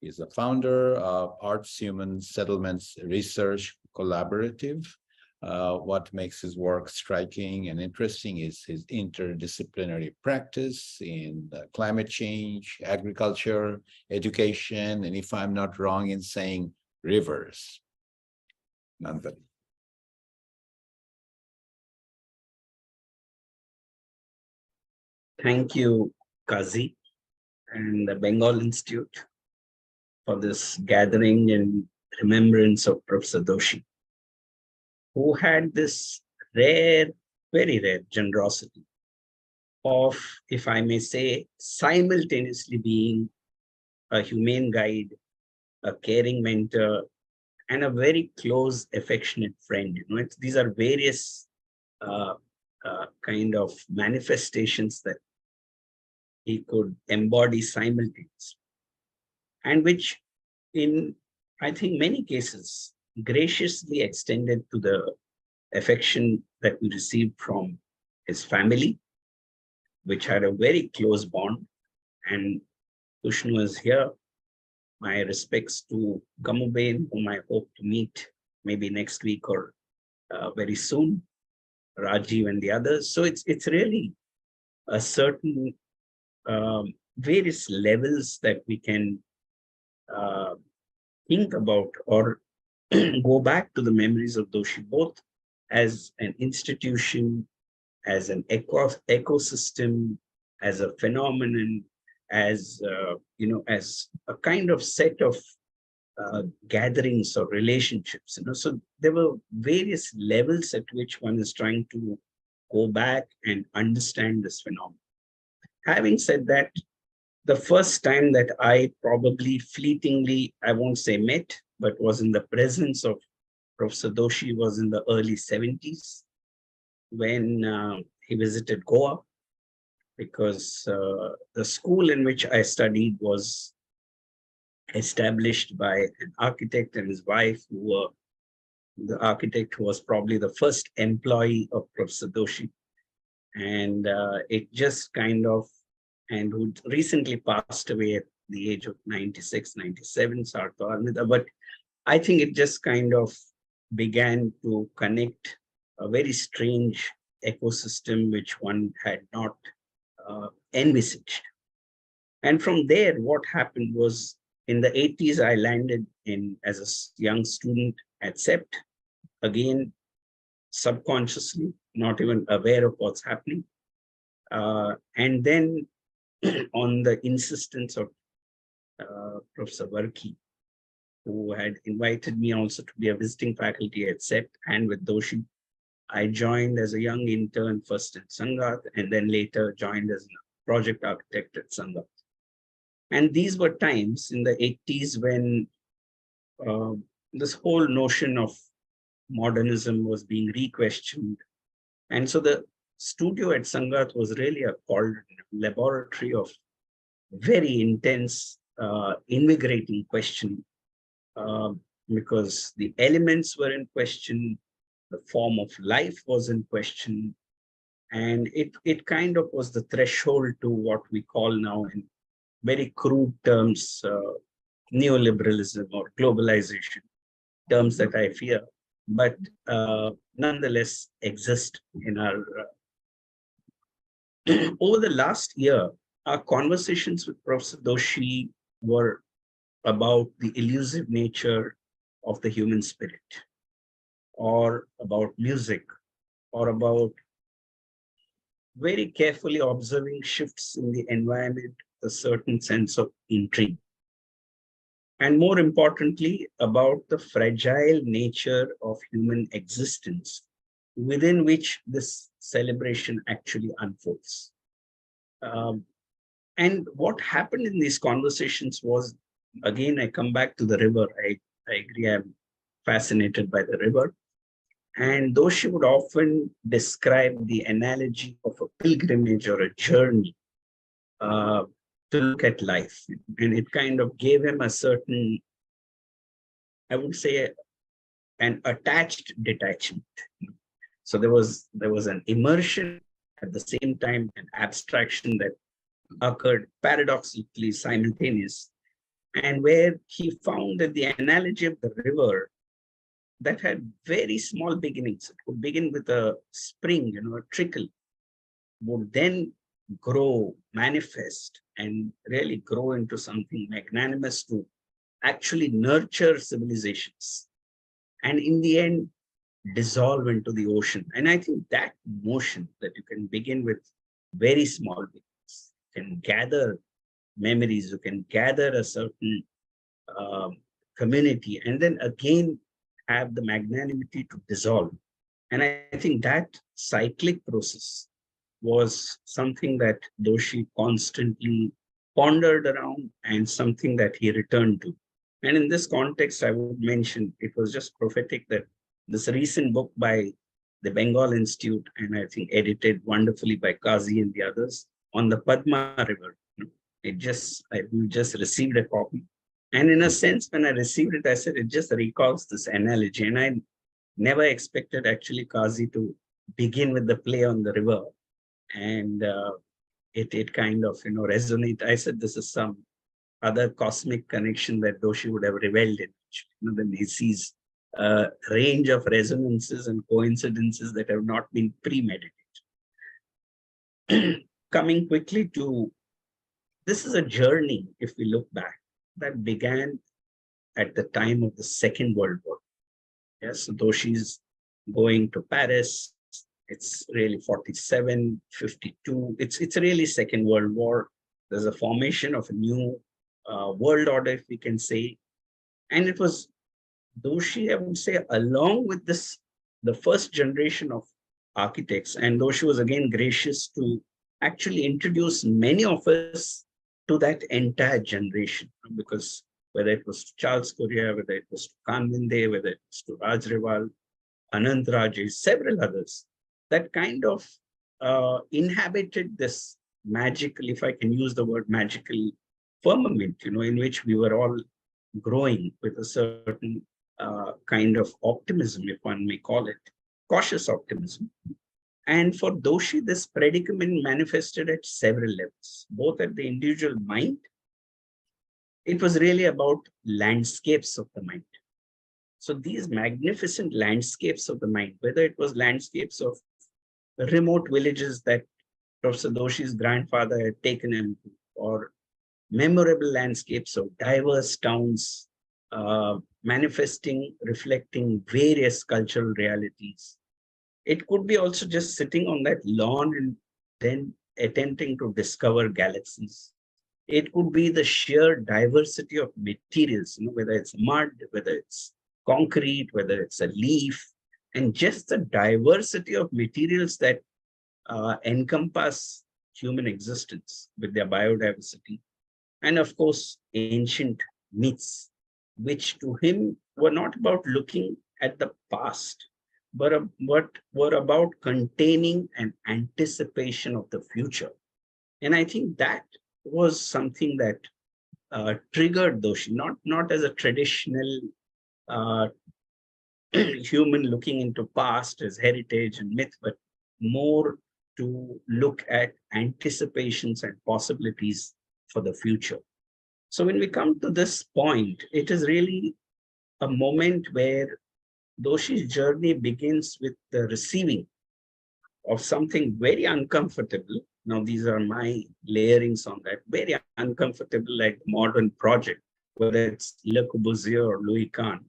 He's the founder of Arts Human Settlements Research Collaborative. What makes his work striking and interesting is his interdisciplinary practice in climate change, agriculture, education, and if I'm not wrong in saying rivers. Nandan. Thank you, Kazi and the Bengal Institute for this gathering in remembrance of Professor Doshi, who had this rare, very rare generosity of, if I may say, simultaneously being a humane guide, a caring mentor, and a very close, affectionate friend. These are various kind of manifestations that he could embody simultaneously, and which in, I think, many cases graciously extended to the affection that we received from his family, which had a very close bond. And Tushnu is here. My respects to Gamuben, whom I hope to meet maybe next week or very soon, Rajiv and the others. So it's really a certain various levels that we can think about or go back to the memories of Doshi, both as an institution, as an ecosystem, as a phenomenon, as as a kind of set of gatherings or relationships. So there were various levels at which one is trying to go back and understand this phenomenon. Having said that, the first time that I probably fleetingly, I won't say met, but was in the presence of Professor Doshi was in the early 70s when he visited Goa, because the school in which I studied was established by an architect and his wife, who were the architect who was probably the first employee of Professor Doshi. And it just kind of, and who recently passed away at the age of 96, 97, Sarto Armida. But I think it just kind of began to connect a very strange ecosystem which one had not envisaged. And from there, what happened was, in the 80s, I landed in as a young student at CEPT, again, subconsciously, not even aware of what's happening. And then on the insistence of Professor Varki, who had invited me also to be a visiting faculty at CEP and with Doshi. I joined as a young intern first in Sangath and then later joined as a project architect at Sangath. And these were times in the 80s when this whole notion of modernism was being re-questioned. And so the studio at Sangath was really a cauldron, laboratory of very intense, invigorating questioning, because the elements were in question, the form of life was in question, and it kind of was the threshold to what we call now in very crude terms, neoliberalism or globalization, terms that I fear, but nonetheless exist in our... Over the last year, our conversations with Professor Doshi were about the elusive nature of the human spirit, or about music, or about very carefully observing shifts in the environment, a certain sense of intrigue. And more importantly, about the fragile nature of human existence within which this celebration actually unfolds. And what happened in these conversations was, again, I come back to the river. I agree, I'm fascinated by the river. And though she would often describe the analogy of a pilgrimage or a journey to look at life, and it kind of gave him a certain, I would say, an attached detachment. So there was an immersion, at the same time an abstraction that occurred paradoxically simultaneous, and where he found that the analogy of the river that had very small beginnings, it would begin with a spring, a trickle, would then grow, manifest, and really grow into something magnanimous to actually nurture civilizations, and in the end dissolve into the ocean. And I think that motion, that you can begin with very small beginnings, can gather memories, you can gather a certain community, and then again have the magnanimity to dissolve. And I think that cyclic process was something that Doshi constantly pondered around and something that he returned to. And in this context, I would mention, it was just prophetic that this recent book by the Bengal Institute, and I think edited wonderfully by Kazi and the others, on the Padma River. We just received a copy. And in a sense, when I received it, I said, it just recalls this analogy. And I never expected actually Kazi to begin with the play on the river. And it kind of, resonated. I said, this is some other cosmic connection that Doshi would have reveled in. Then he sees a range of resonances and coincidences that have not been premeditated. Coming quickly to, this is a journey, if we look back, that began at the time of the Second World War. Yes, so Doshi's going to Paris. It's really 47, 52. It's really Second World War. There's a formation of a new world order, if we can say. And it was Doshi, I would say, along with this, the first generation of architects. And Doshi was again gracious to actually introduce many of us to that entire generation, because whether it was to Charles Correa, whether it was to Kanvinde, whether it was to Raj Rewal, Anand Raje, several others, that kind of inhabited this magical, if I can use the word magical, firmament, in which we were all growing with a certain kind of optimism, if one may call it, cautious optimism. And for Doshi, this predicament manifested at several levels, both at the individual mind. It was really about landscapes of the mind. So these magnificent landscapes of the mind, whether it was landscapes of remote villages that Professor Doshi's grandfather had taken him to, or memorable landscapes of diverse towns, manifesting, reflecting various cultural realities. It could be also just sitting on that lawn and then attempting to discover galaxies. It could be the sheer diversity of materials, whether it's mud, whether it's concrete, whether it's a leaf, and just the diversity of materials that encompass human existence with their biodiversity. And of course, ancient myths, which to him were not about looking at the past, but were about containing an anticipation of the future. And I think that was something that triggered Doshi, not as a traditional human looking into past as heritage and myth, but more to look at anticipations and possibilities for the future. So when we come to this point, it is really a moment where Doshi's journey begins with the receiving of something very uncomfortable. Now, these are my layerings on that, very uncomfortable, like modern project, whether it's Le Corbusier or Louis Kahn.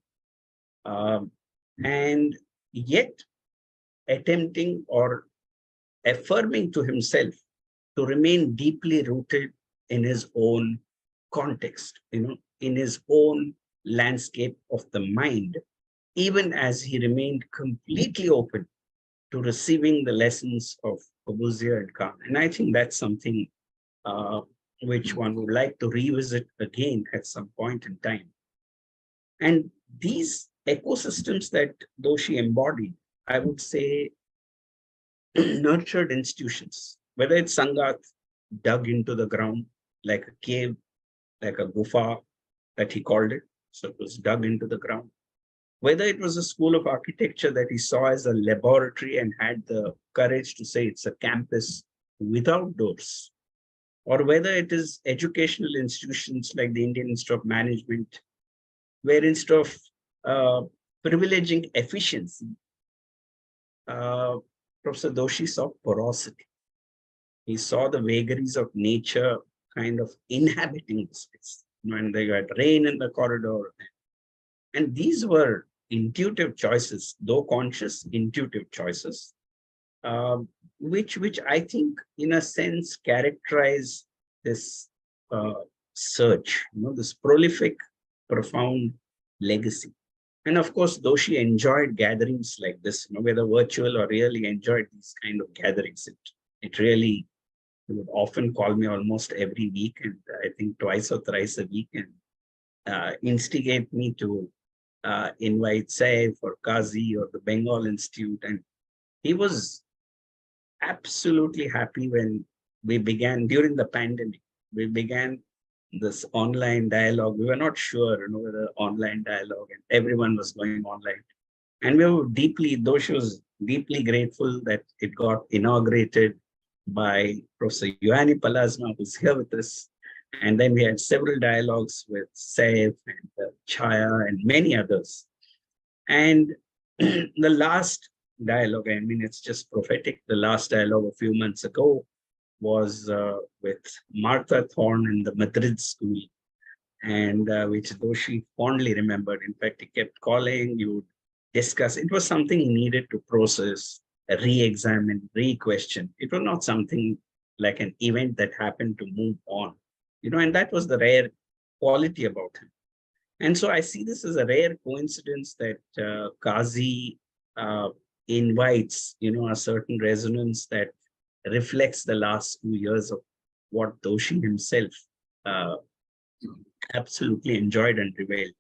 And yet attempting or affirming to himself to remain deeply rooted in his own context, in his own landscape of the mind, even as he remained completely open to receiving the lessons of Corbusier and Kahn. And I think that's something which one would like to revisit again at some point in time. And these ecosystems that Doshi embodied, I would say, nurtured institutions, whether it's Sangat dug into the ground like a cave, like a gufa that he called it. So it was dug into the ground. Whether it was a school of architecture that he saw as a laboratory and had the courage to say it's a campus without doors, or whether it is educational institutions like the Indian Institute of Management, where instead of privileging efficiency, Professor Doshi saw porosity. He saw the vagaries of nature kind of inhabiting the space. When they got rain in the corridor. And these were intuitive choices, though conscious, intuitive choices, which I think, in a sense, characterize this search, this prolific, profound legacy. And of course, Doshi enjoyed gatherings like this, whether virtual or real, he enjoyed these kind of gatherings. It really, he would often call me almost every week, and I think twice or thrice a week, and instigate me to invite Saif or Kazi or the Bengal Institute. And he was absolutely happy when we began, during the pandemic, we began this online dialogue. We were not sure, whether online dialogue, and everyone was going online. And we were Doshi was deeply grateful that it got inaugurated by Professor Ioannis Palasma, who's here with us. And then we had several dialogues with Saif and Chaya and many others. And the last dialogue, I mean, it's just prophetic. The last dialogue a few months ago was with Martha Thorne in the Madrid school, and which Doshi fondly remembered. In fact, he kept calling, you would discuss. It was something he needed to process, re-examine, re-question. It was not something like an event that happened to move on, and that was the rare quality about him. And so I see this as a rare coincidence that Kazi invites, a certain resonance that reflects the last 2 years of what Doshi himself absolutely enjoyed and revealed.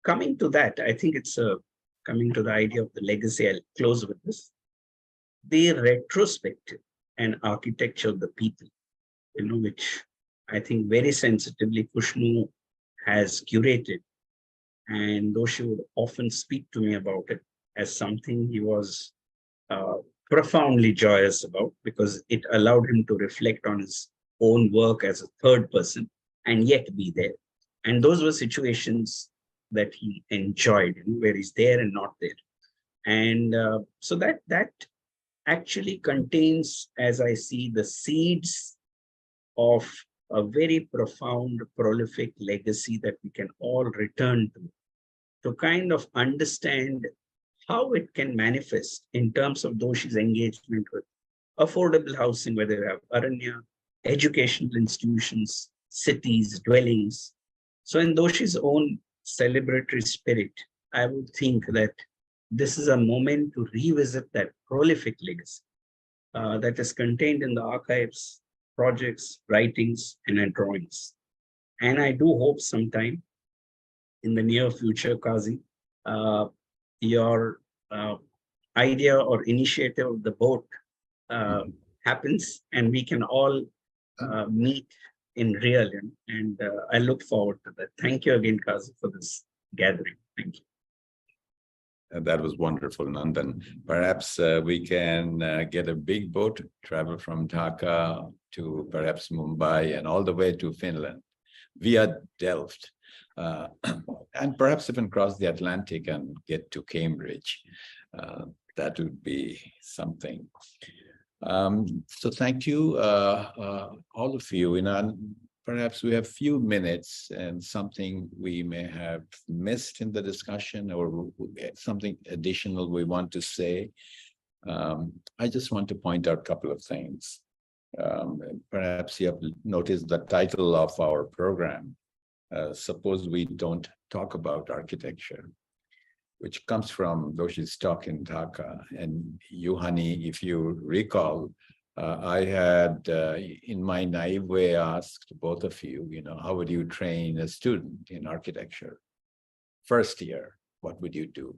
Coming to that, I think it's coming to the idea of the legacy. I'll close with this. The retrospective and architecture of the people, which I think very sensitively Kushnu has curated. And Doshi would often speak to me about it as something he was profoundly joyous about, because it allowed him to reflect on his own work as a third person and yet be there. And those were situations that he enjoyed, where he's there and not there. And so that actually contains, as I see, the seeds of a very profound, prolific legacy that we can all return to kind of understand how it can manifest in terms of Doshi's engagement with affordable housing, whether you have aranya, educational institutions, cities, dwellings. So in Doshi's own celebratory spirit, I would think that this is a moment to revisit that prolific legacy that is contained in the archives, projects, writings, and drawings. And I do hope sometime in the near future, Kazi, your idea or initiative of the boat happens and we can all meet in real. And I look forward to that. Thank you again, Kazi, for this gathering. Thank you. That was wonderful, Nandan. Perhaps we can get a big boat, travel from Dhaka to perhaps Mumbai and all the way to Finland via Delft, and perhaps even cross the Atlantic and get to Cambridge. That would be something. So thank you, all of you. Perhaps we have few minutes and something we may have missed in the discussion or something additional we want to say. I just want to point out a couple of things. Perhaps you have noticed the title of our program, Suppose We Don't Talk About Architecture, which comes from Doshi's talk in Dhaka. And Yuhani, if you recall, I had, in my naive way, asked both of you, how would you train a student in architecture? First year, what would you do?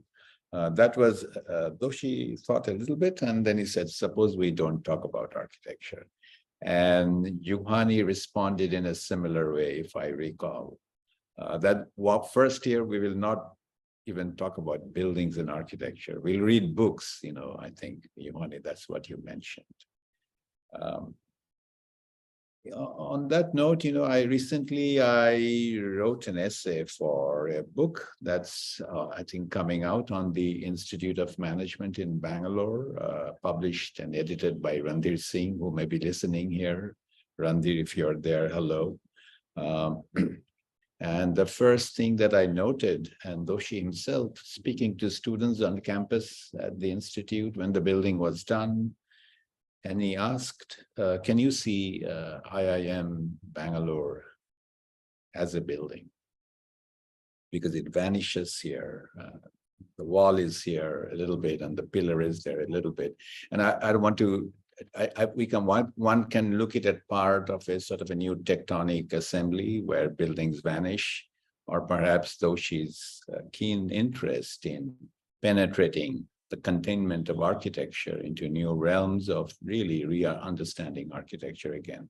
That was, Doshi thought a little bit, and then he said, suppose we don't talk about architecture. And Yuhani responded in a similar way, if I recall, that first year we will not even talk about buildings and architecture. We'll read books, I think, Yuhani, that's what you mentioned. On that note, I recently wrote an essay for a book that's, I think, coming out on the Institute of Management in Bangalore, published and edited by Randhir Singh, who may be listening here. Randhir, if you're there, hello. And the first thing that I noted, and Doshi himself speaking to students on campus at the Institute when the building was done, and he asked, can you see IIM Bangalore as a building? Because it vanishes here. The wall is here a little bit and the pillar is there a little bit. And I don't want to, one can look at it part of a sort of a new tectonic assembly where buildings vanish, or perhaps Doshi's keen interest in penetrating the containment of architecture into new realms of really understanding architecture again.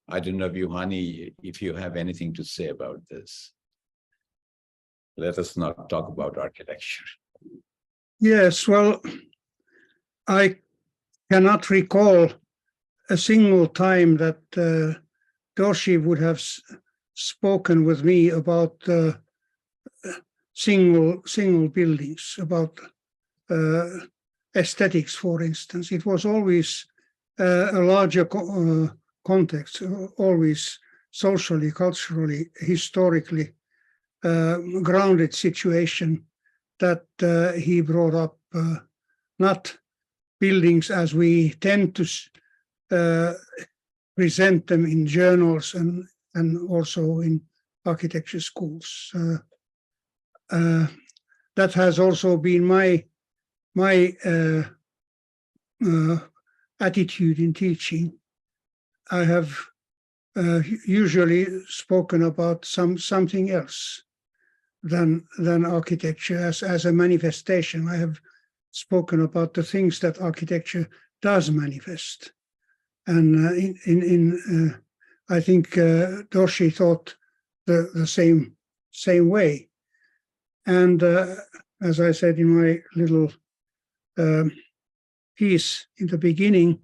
I don't know, Yuhani, if you have anything to say about this. Let us not talk about architecture. Yes, well, I cannot recall a single time that Doshi would have spoken with me about single buildings, about aesthetics, for instance. It was always a larger context, always socially, culturally, historically grounded situation that he brought up, not buildings as we tend to present them in journals and also in architecture schools. That has also been my attitude in teaching. I have usually spoken about something else than architecture as a manifestation. I have spoken about the things that architecture does manifest, and I think Doshi thought the same way. And as I said in my little piece in the beginning,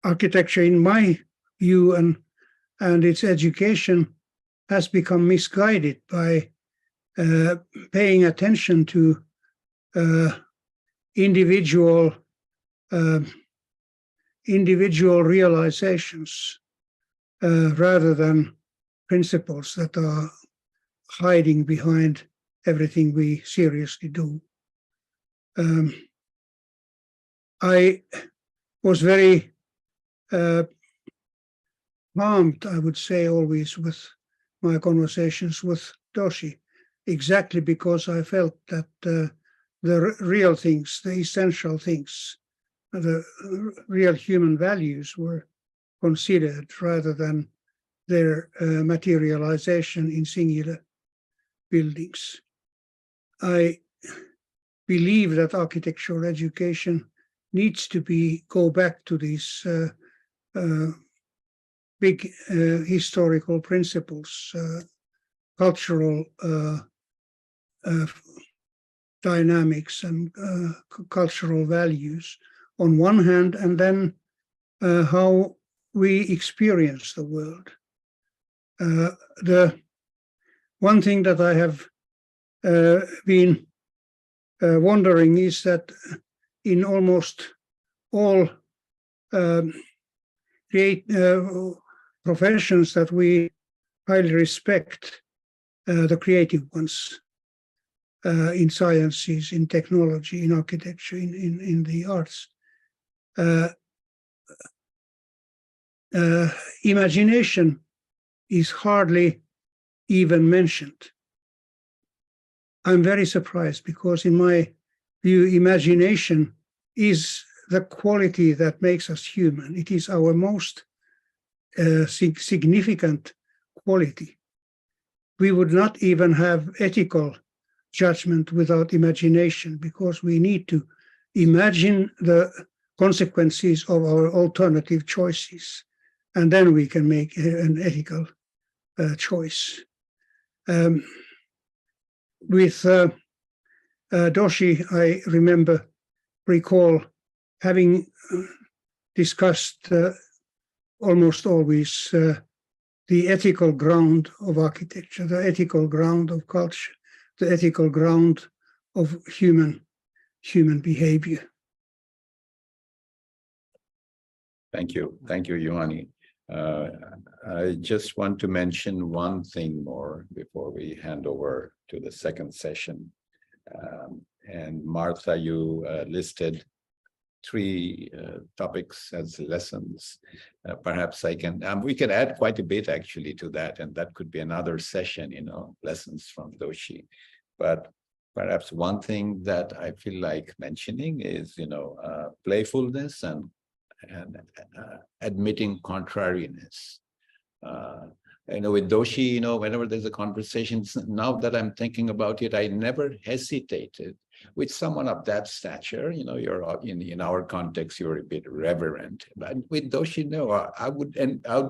architecture, in my view, and its education has become misguided by paying attention to individual realizations rather than principles that are hiding behind everything we seriously do. I was very harmed, I would say, always with my conversations with Doshi, exactly because I felt that the real things, the essential things, the real human values were considered rather than their materialization in singular buildings. I believe that architectural education needs to go back to these big historical principles, cultural dynamics and cultural values on one hand, and then how we experience the world. The one thing that I have been wondering is that in almost all professions that we highly respect, the creative ones, in sciences, in technology, in architecture, in the arts, imagination is hardly even mentioned. I'm very surprised because in my view, imagination is the quality that makes us human. It is our most significant quality. We would not even have ethical judgment without imagination, because we need to imagine the consequences of our alternative choices, and then we can make an ethical choice. With Doshi, I recall having discussed almost always the ethical ground of architecture, the ethical ground of culture, the ethical ground of human behavior. Thank you, Juhani. I just want to mention one thing more before we hand over to the second session. And Martha, you listed 3 topics as lessons. Perhaps we can add quite a bit actually to that, and that could be another session, lessons from Doshi. But perhaps one thing that I feel like mentioning is, playfulness and admitting contrariness. With Doshi, whenever there's a conversation, now that I'm thinking about it, I never hesitated with someone of that stature. You're in our context, you're a bit reverent. But with Doshi, no, I would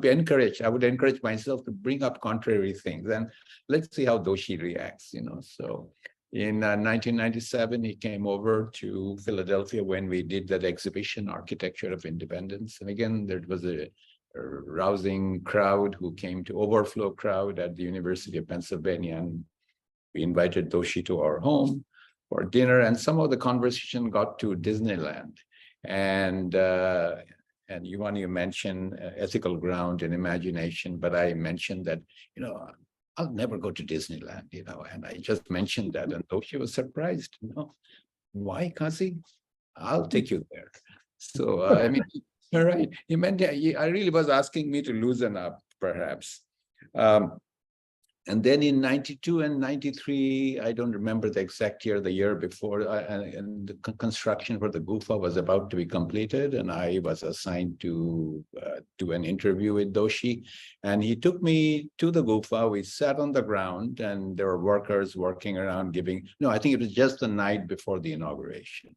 encourage myself to bring up contrary things, and let's see how Doshi reacts. So in 1997, he came over to Philadelphia when we did that exhibition, Architecture of Independence. And again, there was a rousing crowd who came to overflow crowd at the University of Pennsylvania. And we invited Doshi to our home for dinner. And some of the conversation got to Disneyland. And you mentioned ethical ground and imagination, but I mentioned that, I'll never go to Disneyland, and I just mentioned that, and Doshi was surprised, why, Kazi? I'll take you there. So, you're right. He meant, I really was asking me to loosen up, perhaps. And then in 92 and 93, I don't remember the exact year, the year before, and the construction for the Gufa was about to be completed, and I was assigned to do an interview with Doshi. And he took me to the Gufa. We sat on the ground, and there were workers working around I think it was just the night before the inauguration.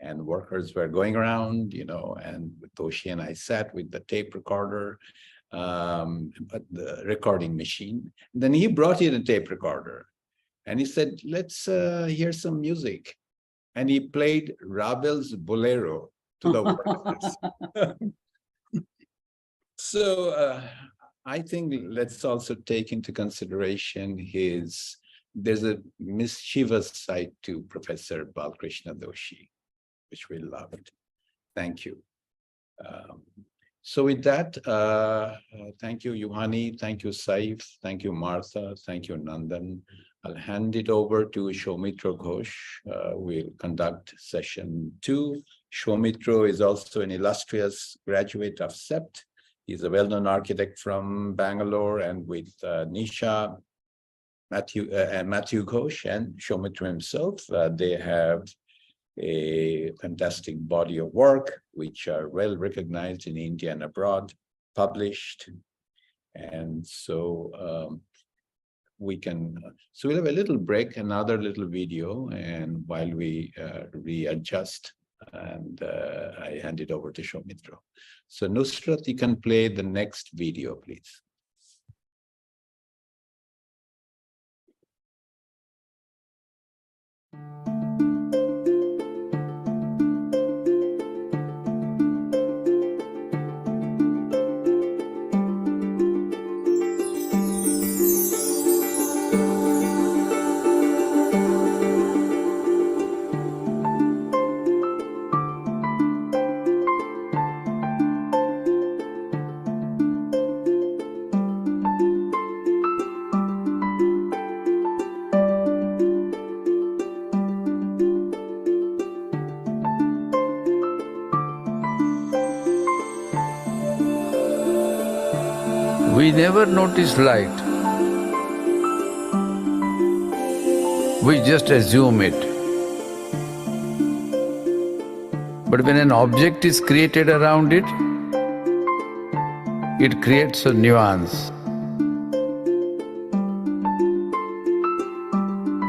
And workers were going around, and Doshi and I sat with the tape recorder, but the recording machine. Then he brought in a tape recorder and he said, let's hear some music. And he played Ravel's Bolero to the workers. So I think let's also take into consideration there's a mischievous side to Professor Balkrishna Doshi, which we loved. Thank you. So with that, thank you, Juhani. Thank you, Saif. Thank you, Martha. Thank you, Nandan. I'll hand it over to Soumitra Ghosh. We'll conduct session 2 Shomitra is also an illustrious graduate of CEPT. He's a well-known architect from Bangalore, and with Nisha, Matthew Ghosh, and Shomitra himself, they have a fantastic body of work, which are well recognized in India and abroad, published. And so so we'll have a little break, another little video, and while we readjust, and I hand it over to Shomitra. So Nusrat, you can play the next video, please. We never notice light. We just assume it. But when an object is created around it, it creates a nuance.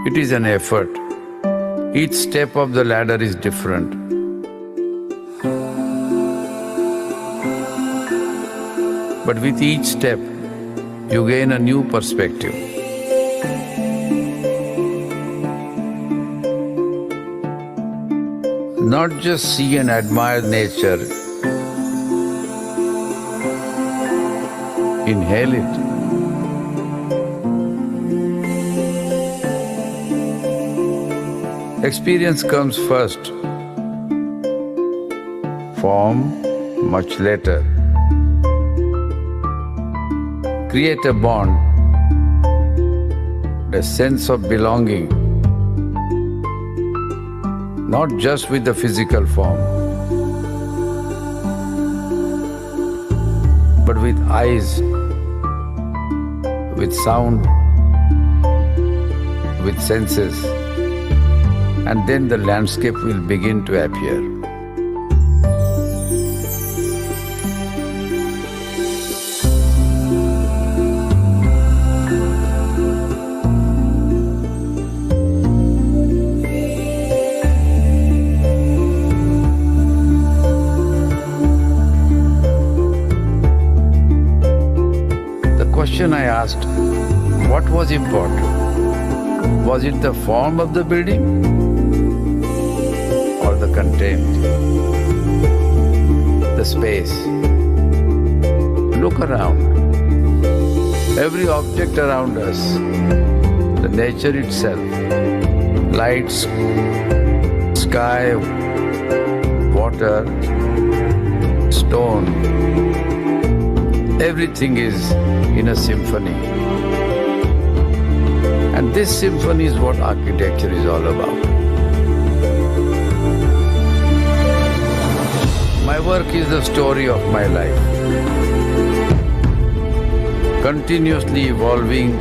It is an effort. Each step of the ladder is different. But with each step, you gain a new perspective. Not just see and admire nature, inhale it. Experience comes first, form much later. Create a bond, a sense of belonging, not just with the physical form, but with eyes, with sound, with senses, and then the landscape will begin to appear. I asked, what was important? Was it the form of the building or the content, the space? Look around. Every object around us, the nature itself, lights, sky, water, stone, everything is in a symphony. And this symphony is what architecture is all about. My work is the story of my life, continuously evolving,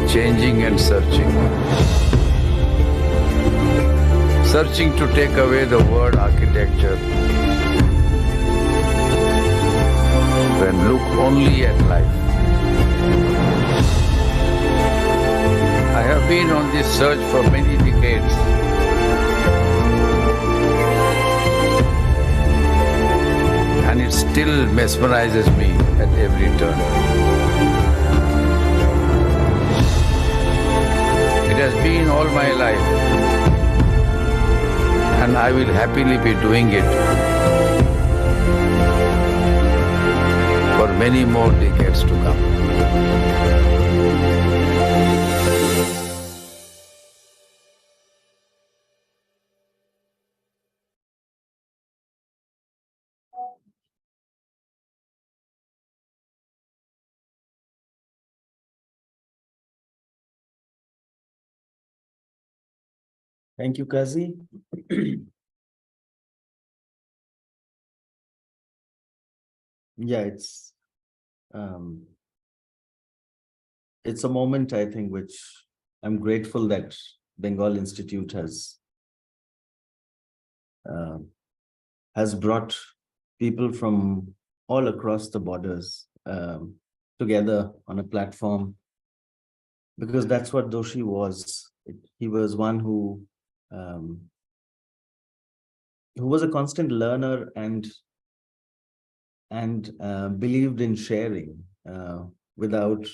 changing and searching. Searching to take away the word architecture and look only at life. I have been on this search for many decades. And it still mesmerizes me at every turn. It has been all my life, and I will happily be doing it for many more decades to come. Thank you, Kazi. Yeah, it's a moment, I think, which I'm grateful that Bengal Institute has brought people from all across the borders together on a platform, because that's what Doshi was. He was one who was a constant learner and believed in sharing without,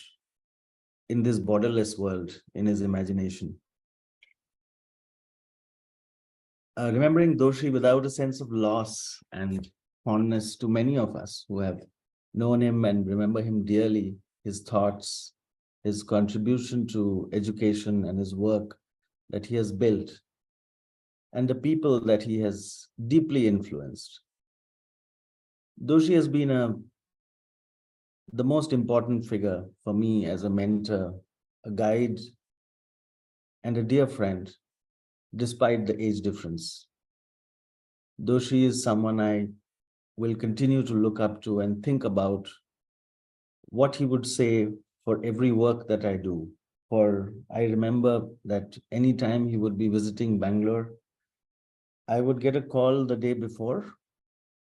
in this borderless world, in his imagination. Remembering Doshi without a sense of loss and fondness to many of us who have known him and remember him dearly, his thoughts, his contribution to education and his work that he has built, and the people that he has deeply influenced. Doshi has been the most important figure for me as a mentor, a guide, and a dear friend, despite the age difference. Doshi is someone I will continue to look up to and think about what he would say for every work that I do. For I remember that anytime he would be visiting Bangalore, I would get a call the day before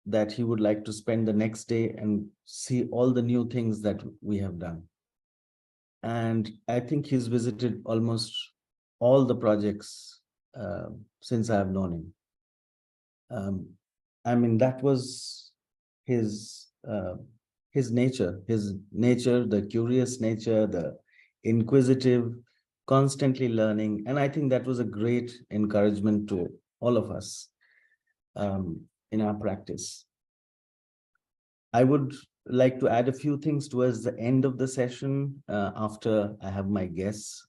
that he would like to spend the next day and see all the new things that we have done. And I think he's visited almost all the projects since I have known him. I mean, that was his nature, the curious nature, the inquisitive, constantly learning. And I think that was a great encouragement to all of us in our practice. I would like to add a few things towards the end of the session after I have my guests.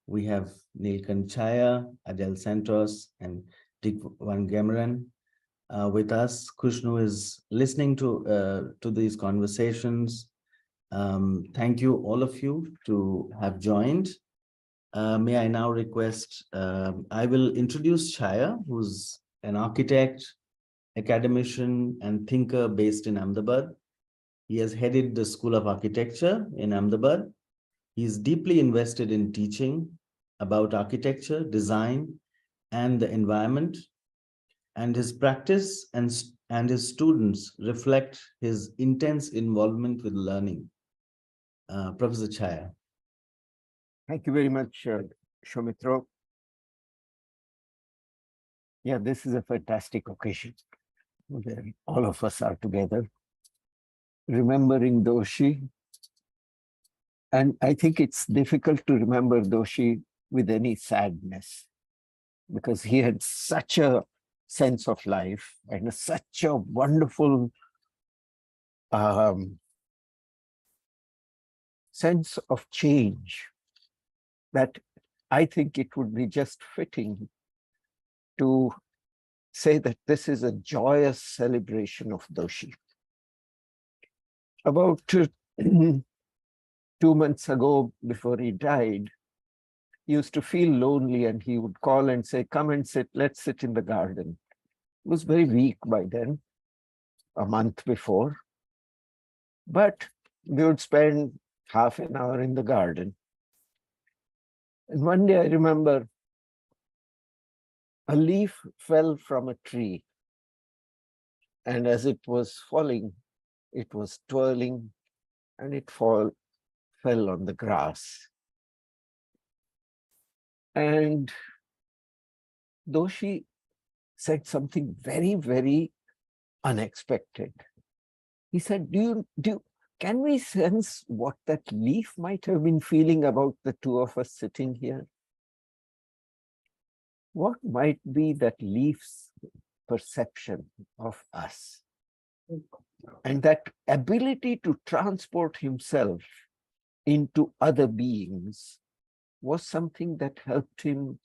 We have Nilkan Chaya, Adele Santos, and Dick Van Gemeren with us. Kushnu is listening to these conversations. Thank you, all of you, to have joined. May I now request, I will introduce Chaya, who's an architect, academician, and thinker based in Ahmedabad. He has headed the School of Architecture in Ahmedabad. He is deeply invested in teaching about architecture, design, and the environment. And his practice and his students reflect his intense involvement with learning. Professor Chaya. Thank you very much, Shomitra. Yeah, this is a fantastic occasion where all of us are together, remembering Doshi. And I think it's difficult to remember Doshi with any sadness, because he had such a sense of life and such a wonderful sense of change that I think it would be just fitting to say that this is a joyous celebration of Doshi. About 2 months ago, before he died, he used to feel lonely and he would call and say, come and sit, let's sit in the garden. He was very weak by then, a month before. But we would spend half an hour in the garden. And one day I remember a leaf fell from a tree. And as it was falling, it was twirling and it fell on the grass. And Doshi said something very, very unexpected. He said, can we sense what that leaf might have been feeling about the two of us sitting here? What might be that leaf's perception of us? And that ability to transport himself into other beings was something that helped him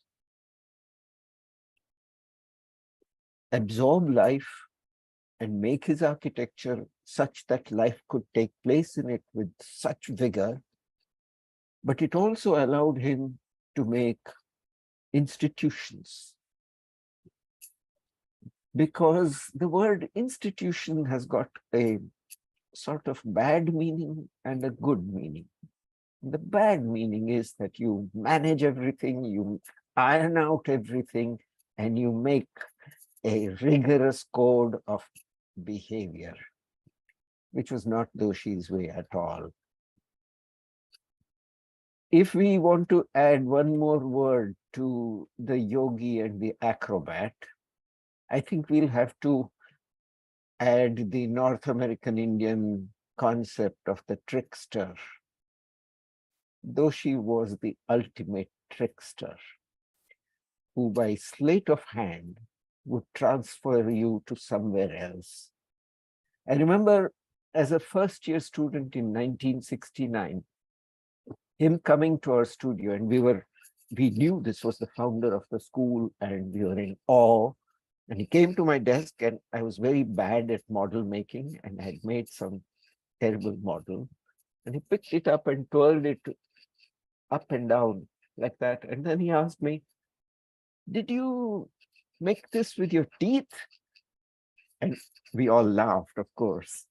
absorb life and make his architecture such that life could take place in it with such vigor. But it also allowed him to make institutions, because the word institution has got a sort of bad meaning and a good meaning. The bad meaning is that you manage everything, you iron out everything, and you make a rigorous code of behavior, which was not Doshi's way at all. If we want to add one more word to the yogi and the acrobat, I think we'll have to add the North American Indian concept of the trickster. Doshi was the ultimate trickster, who by sleight of hand would transfer you to somewhere else. I remember as a first-year student in 1969, him coming to our studio, and we knew this was the founder of the school, and we were in awe. And he came to my desk, and I was very bad at model making, and I had made some terrible model. And he picked it up and twirled it up and down like that. And then he asked me, "Did you make this with your teeth?" And we all laughed, of course.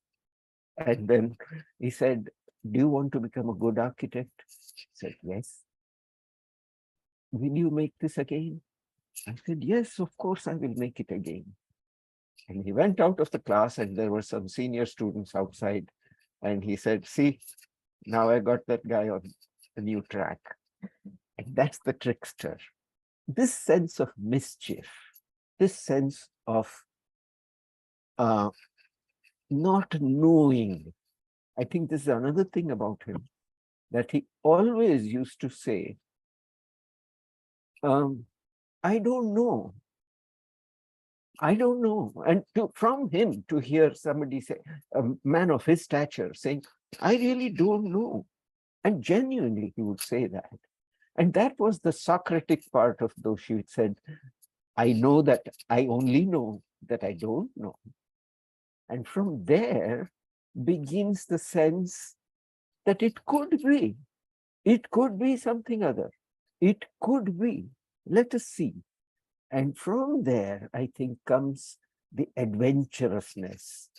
And then he said, "Do you want to become a good architect?" I said, "Yes." "Will you make this again?" I said, "Yes, of course I will make it again." And he went out of the class, and there were some senior students outside. And he said, "See, now I got that guy on a new track." And that's the trickster. This sense of mischief, this sense of not knowing. I think this is another thing about him, that he always used to say, "I don't know. I don't know." And from him to hear somebody say, a man of his stature saying, "I really don't know." And genuinely he would say that. And that was the Socratic part of Doshi. It said, "I know that I only know that I don't know." And from there begins the sense that it could be something other. It could be. Let us see. And from there, I think, comes the adventurousness.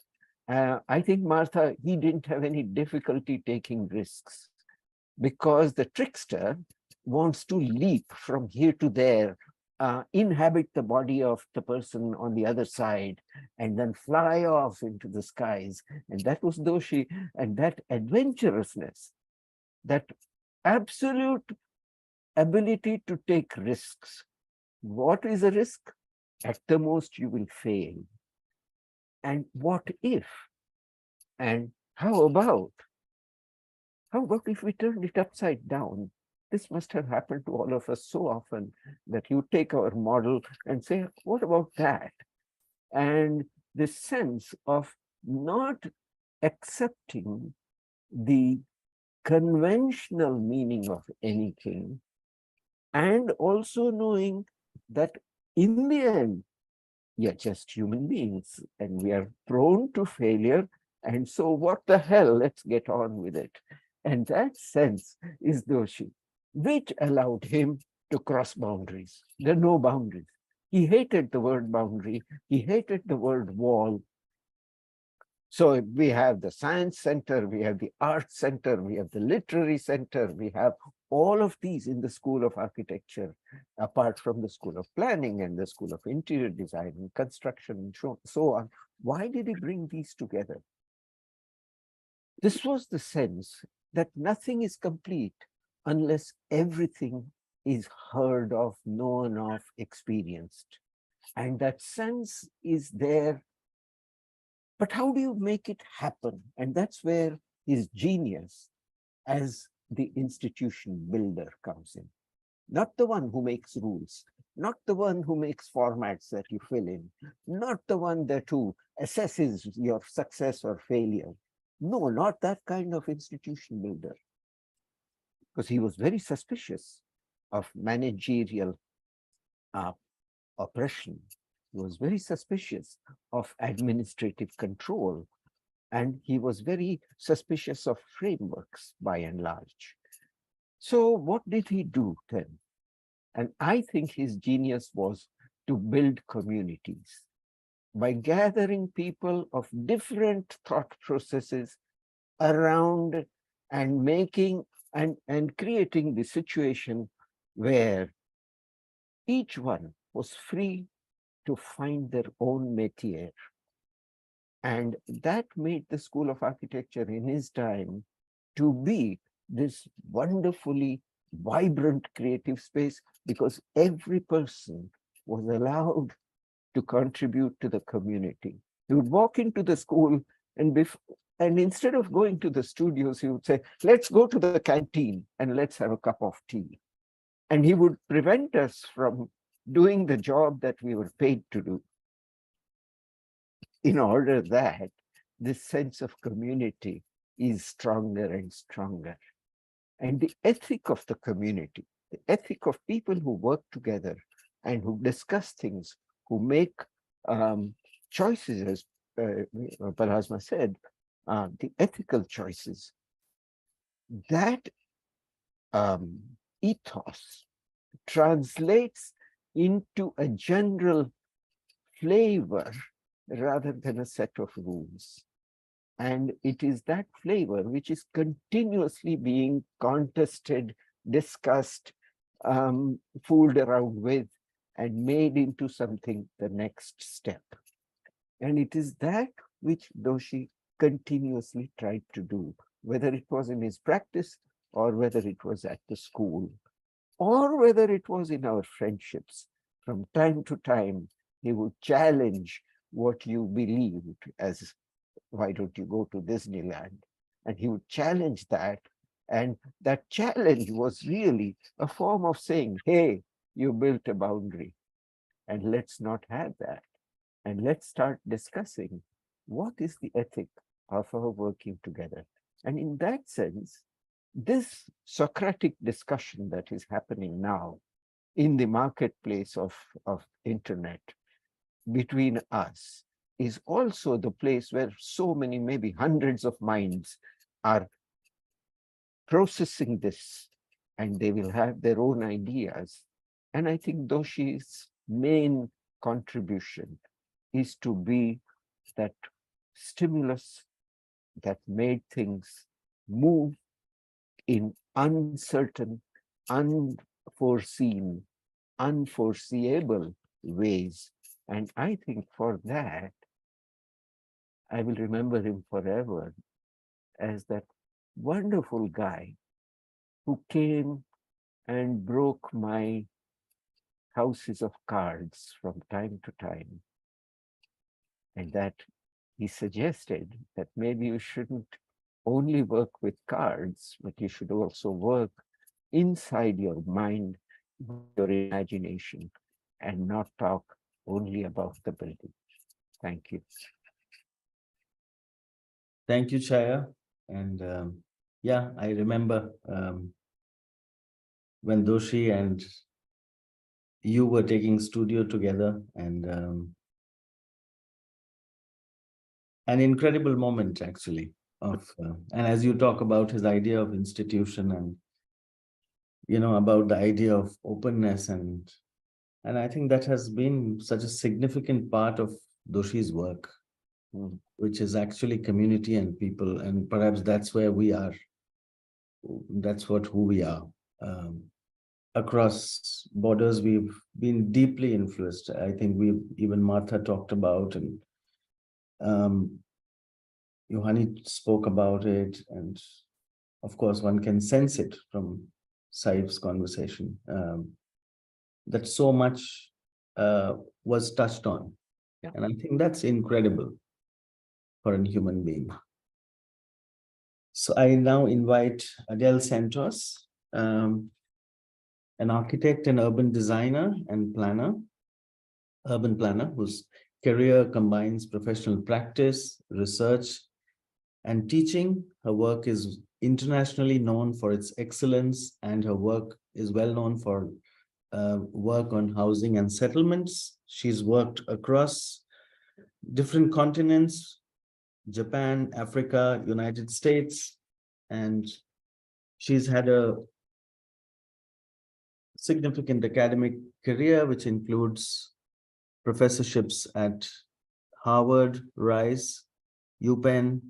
I think Martha, he didn't have any difficulty taking risks, because the trickster wants to leap from here to there, inhabit the body of the person on the other side, and then fly off into the skies. And that was Doshi. And that adventurousness, that absolute ability to take risks. What is a risk? At the most, you will fail. And what if? And how about if we turned it upside down? This must have happened to all of us so often, that you take our model and say, "What about that?" And this sense of not accepting the conventional meaning of anything, and also knowing that in the end, we are just human beings and we are prone to failure. And so what the hell, let's get on with it. And that sense is Doshi, which allowed him to cross boundaries. There are no boundaries. He hated the word boundary. He hated the word wall. So we have the science center, we have the art center, we have the literary center, we have all of these in the School of Architecture, apart from the School of Planning and the School of Interior Design and Construction and so on. Why did he bring these together? This was the sense that nothing is complete unless everything is heard of, known of, experienced. And that sense is there. But how do you make it happen? And that's where his genius as the institution builder comes in. Not the one who makes rules, not the one who makes formats that you fill in, not the one that who assesses your success or failure. No, not that kind of institution builder. Because he was very suspicious of managerial oppression. He was very suspicious of administrative control, and he was very suspicious of frameworks by and large. So what did he do then? And I think his genius was to build communities by gathering people of different thought processes around and making and creating the situation where each one was free to find their own métier. And that made the School of Architecture in his time to be this wonderfully vibrant creative space, because every person was allowed to contribute to the community. He would walk into the school and instead of going to the studios, he would say, let's go to the canteen and let's have a cup of tea. And he would prevent us from doing the job that we were paid to do, in order that this sense of community is stronger and stronger. And the ethic of the community, the ethic of people who work together and who discuss things, who make choices, as Palasma said, the ethical choices, that ethos translates into a general flavor rather than a set of rules. And it is that flavor which is continuously being contested, discussed, fooled around with, and made into something the next step. And it is that which Doshi continuously tried to do, whether it was in his practice or whether it was at the school, or whether it was in our friendships. From time to time, he would challenge what you believed, as why don't you go to Disneyland? And he would challenge that. And that challenge was really a form of saying, hey, you built a boundary, and let's not have that. And let's start discussing what is the ethic of our working together. And in that sense, this Socratic discussion that is happening now in the marketplace of internet between us is also the place where so many, maybe hundreds of minds are processing this, and they will have their own ideas. And I think Doshi's main contribution is to be that stimulus that made things move in uncertain, unforeseen, unforeseeable ways. And I think for that, I will remember him forever as that wonderful guy who came and broke my houses of cards from time to time. And that he suggested that maybe you shouldn't only work with cards, but you should also work inside your mind, your imagination, and not talk only about the building. Thank you. Thank you, Chaya. And yeah, I remember when Doshi and you were taking studio together, and an incredible moment actually of, and as you talk about his idea of institution and, about the idea of openness, and I think that has been such a significant part of Doshi's work, which is actually community and people. And perhaps that's where we are. That's who we are. Across borders, we've been deeply influenced. I think even Martha talked about, and Yohani spoke about it. And of course, one can sense it from Saif's conversation, that so much was touched on. Yeah. And I think that's incredible for a human being. So I now invite Adele Santos, an architect and urban designer and urban planner, whose career combines professional practice, research, and teaching. Her work is internationally known for its excellence, and her work is well known for work on housing and settlements. She's worked across different continents, Japan, Africa, United States, and she's had a significant academic career, which includes professorships at Harvard, Rice, UPenn,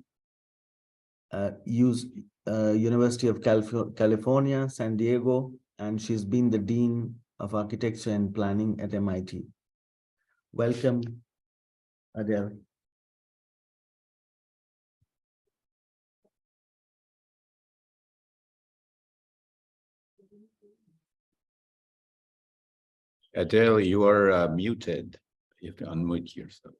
University of California, San Diego, and she's been the Dean of Architecture and Planning at MIT. Welcome, Adele. Adele, you are muted. You have to unmute yourself.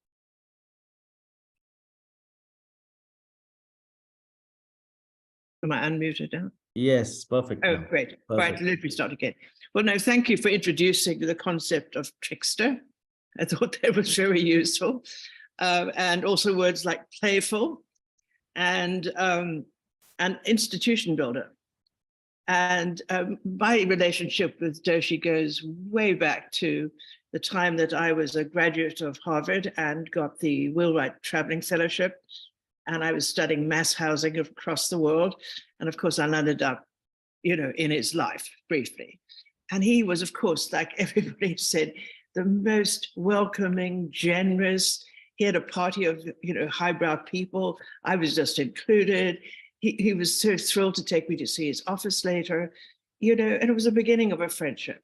Am I unmuted now? Yes, perfect. Oh, now. great. Right, let me start again. Well, no, thank you for introducing the concept of trickster. I thought that was very useful. And also words like playful and institution builder. And my relationship with Doshi goes way back to the time that I was a graduate of Harvard and got the Wheelwright Traveling Fellowship. And I was studying mass housing across the world. And of course, I landed up, you know, in his life briefly. And he was, of course, like everybody said, the most welcoming, generous. He had a party of, you know, highbrow people. I was just included. He was so thrilled to take me to see his office later, you know, and it was the beginning of a friendship.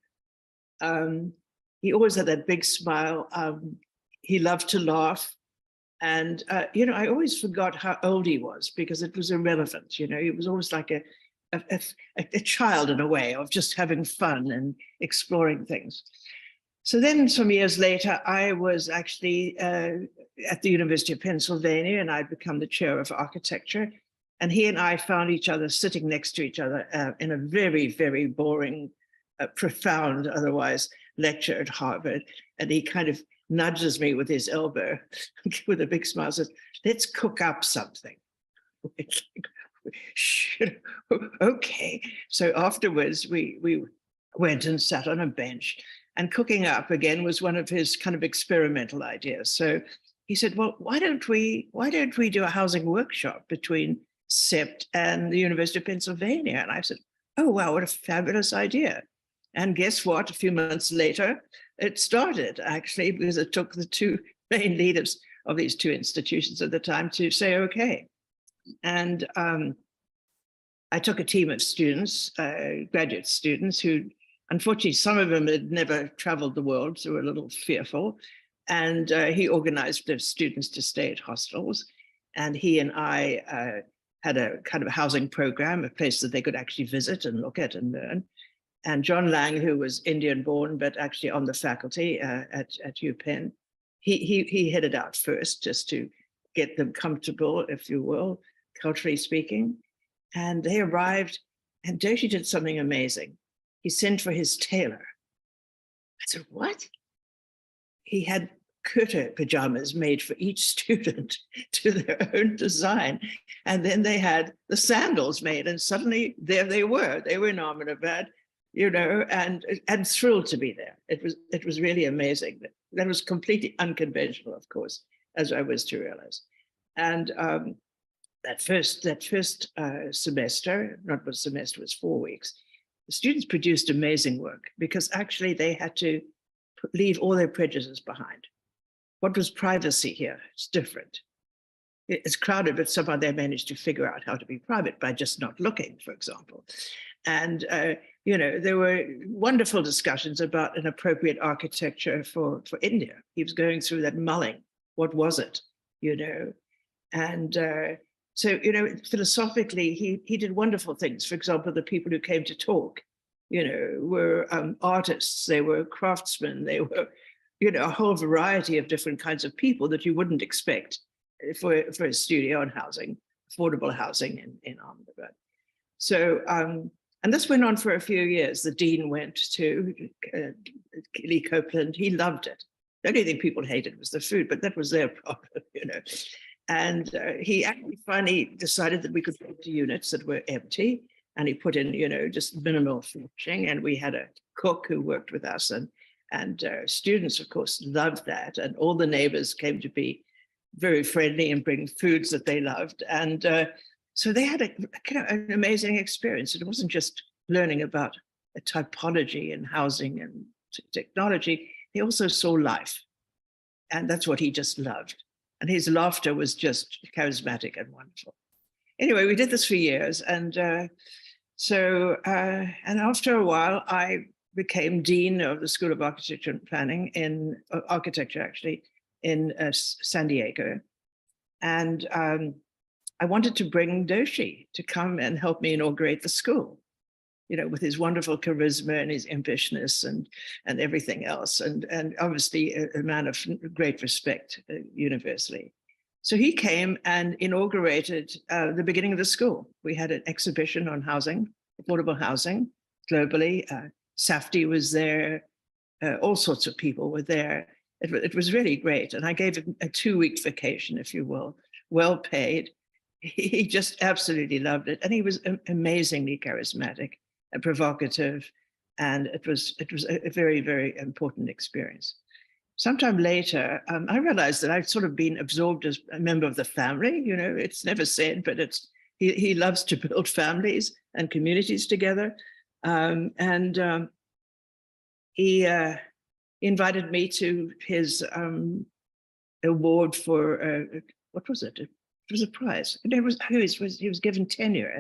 He always had that big smile. He loved to laugh. And, you know, I always forgot how old he was because it was irrelevant. You know, he was always like a child in a way of just having fun and exploring things. So then some years later, I was actually at the University of Pennsylvania and I'd become the chair of architecture. And he and I found each other sitting next to each other in a very, very boring, profound, otherwise, lecture at Harvard. And he kind of nudges me with his elbow with a big smile, says, let's cook up something. Okay. So afterwards, we went and sat on a bench, and cooking up again was one of his kind of experimental ideas. So he said, well, why don't we do a housing workshop between SEPT and the University of Pennsylvania? And I said, oh, wow, what a fabulous idea. And guess what? A few months later, it started actually, because it took the two main leaders of these two institutions at the time to say, okay. And I took a team of students, graduate students, who, unfortunately, some of them had never traveled the world, so were a little fearful. And he organized the students to stay at hostels. And he and I had a kind of a housing program, a place that they could actually visit and look at and learn. And John Lang, who was Indian born, but actually on the faculty at UPenn, he headed out first just to get them comfortable, if you will, culturally speaking. And they arrived, and Doshi did something amazing. He sent for his tailor. I said, what? He had kurta pajamas made for each student to their own design. And then they had the sandals made, and suddenly there they were in Ahmedabad, you know, and thrilled to be there. It was really amazing. That was completely unconventional, of course, as I was to realize. And that first semester, not one semester, was 4 weeks, the students produced amazing work because actually they had to leave all their prejudices behind. What was privacy here? It's different. It's crowded, but somehow they managed to figure out how to be private by just not looking, for example. And, you know, there were wonderful discussions about an appropriate architecture for India. He was going through that mulling. What was it, you know? And so, you know, philosophically, he did wonderful things. For example, the people who came to talk, you know, were artists, they were craftsmen, they were, you know, a whole variety of different kinds of people that you wouldn't expect for a studio on housing, affordable housing in Ahmedabad. So, and this went on for a few years. The dean went to Lee Copeland. He loved it. The only thing people hated was the food, but that was their problem, you know. And he actually finally decided that we could go to units that were empty, and he put in, you know, just minimal furnishing. And we had a cook who worked with us, and students, of course, loved that. And all the neighbors came to be very friendly and bring foods that they loved. And so they had an amazing experience. It wasn't just learning about a typology in housing and technology, he also saw life. And that's what he just loved. And his laughter was just charismatic and wonderful. Anyway, we did this for years. And and after a while, I became dean of the School of Architecture and Planning in architecture, actually, in San Diego. And I wanted to bring Doshi to come and help me inaugurate the school, you know, with his wonderful charisma and his ambitiousness and everything else. And obviously a man of great respect universally. So he came and inaugurated the beginning of the school. We had an exhibition on housing, affordable housing globally. Safdie was there, all sorts of people were there. It was really great. And I gave him a 2-week vacation, if you will, well paid. He just absolutely loved it. And he was amazingly charismatic and provocative. And it was a very, very important experience. Sometime later, I realized that I'd sort of been absorbed as a member of the family. You know, it's never said, but he loves to build families and communities together. He invited me to his award for, what was it? It was a prize. He was given tenure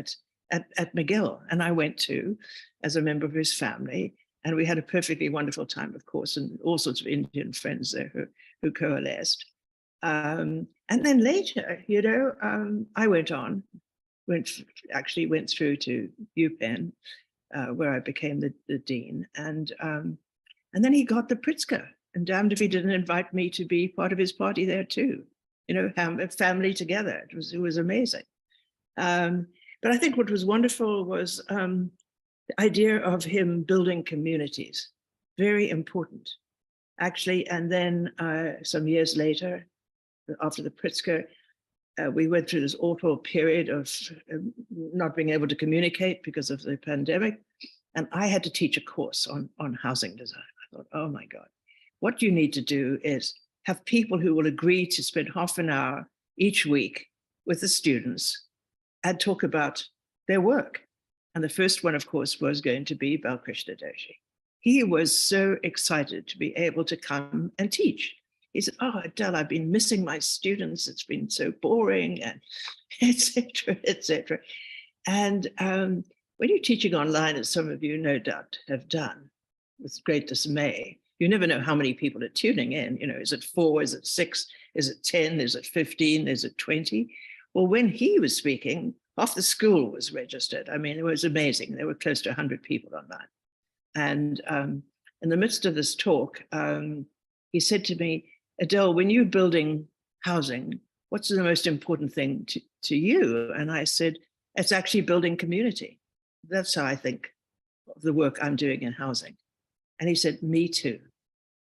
at McGill, and I went too as a member of his family. And we had a perfectly wonderful time, of course, and all sorts of Indian friends there who coalesced. And then later, you know, I went through to UPenn, where I became the dean. And then he got the Pritzker, and damned if he didn't invite me to be part of his party there too. You know, have a family together. It was amazing. But I think what was wonderful was the idea of him building communities, very important, actually. And then some years later, after the Pritzker, we went through this awful period of not being able to communicate because of the pandemic. And I had to teach a course on housing design. I thought, oh my God, what you need to do is have people who will agree to spend half an hour each week with the students and talk about their work. And the first one, of course, was going to be Balkrishna Doshi. He was so excited to be able to come and teach. He said, oh, Adele, I've been missing my students. It's been so boring, and et cetera, et cetera. And when you're teaching online, as some of you no doubt have done, with great dismay, you never know how many people are tuning in. You know, is it 4? Is it 6? Is it 10? Is it 15? Is it 20? Well, when he was speaking, half the school was registered. I mean, it was amazing. There were close to 100 people on that. And in the midst of this talk, he said to me, Adele, when you're building housing, what's the most important thing to you? And I said, it's actually building community. That's how I think of the work I'm doing in housing. And he said, me too.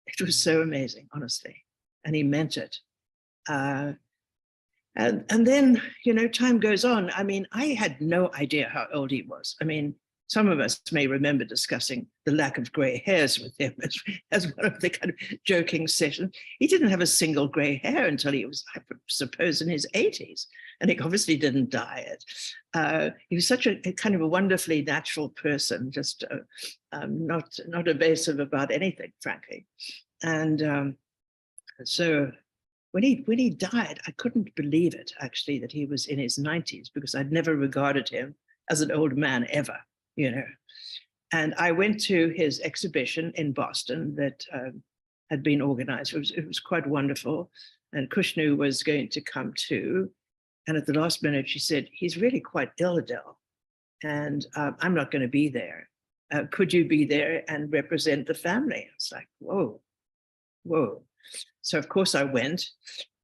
It was so amazing, honestly. And he meant it. And then, you know, time goes on. I mean, I had no idea how old he was. I mean, some of us may remember discussing the lack of gray hairs with him as one of the kind of joking sessions. He didn't have a single gray hair until he was, I suppose, in his 80s. And he obviously didn't dye it. He was such a kind of a wonderfully natural person, just not evasive about anything, frankly. And so when he died, I couldn't believe it, actually, that he was in his 90s, because I'd never regarded him as an old man ever, you know. And I went to his exhibition in Boston that had been organized. It was quite wonderful. And Kushnu was going to come too. And at the last minute, she said, he's really quite ill, Adele, and I'm not going to be there. Could you be there and represent the family? I was like, whoa, whoa. So of course I went,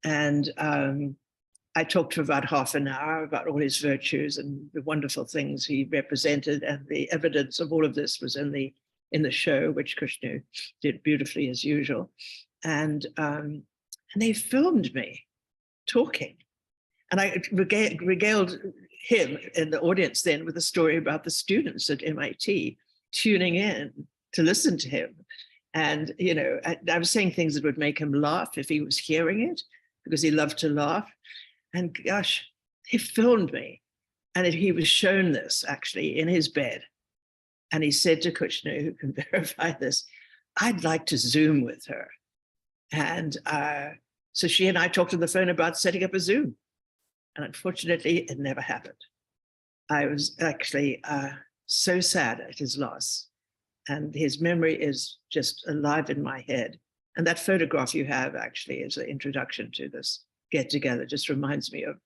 and I talked for about half an hour about all his virtues and the wonderful things he represented, and the evidence of all of this was in the show, which Kushnu did beautifully as usual. And they filmed me talking. And I regaled him in the audience then with a story about the students at MIT tuning in to listen to him. And, you know, I was saying things that would make him laugh if he was hearing it, because he loved to laugh. And gosh, he filmed me. And he was shown this actually in his bed. And he said to Kushner, who can verify this, I'd like to Zoom with her. And so she and I talked on the phone about setting up a Zoom. And unfortunately, it never happened. I was actually so sad at his loss. And his memory is just alive in my head. And that photograph you have actually is an introduction to this get together. Just reminds me of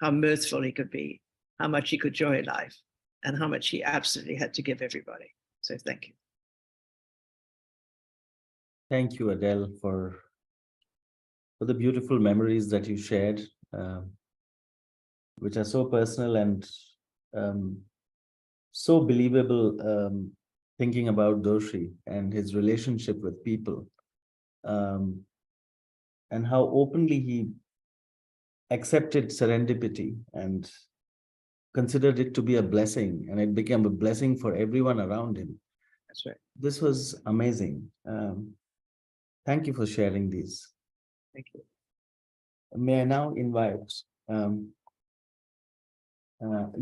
how mirthful he could be, how much he could enjoy life, and how much he absolutely had to give everybody. So thank you. Thank you, Adele, for the beautiful memories that you shared, which are so personal and so believable, thinking about Doshi and his relationship with people, and how openly he accepted serendipity and considered it to be a blessing, and it became a blessing for everyone around him. That's right. This was amazing. Thank you for sharing these. Thank you. May I now invite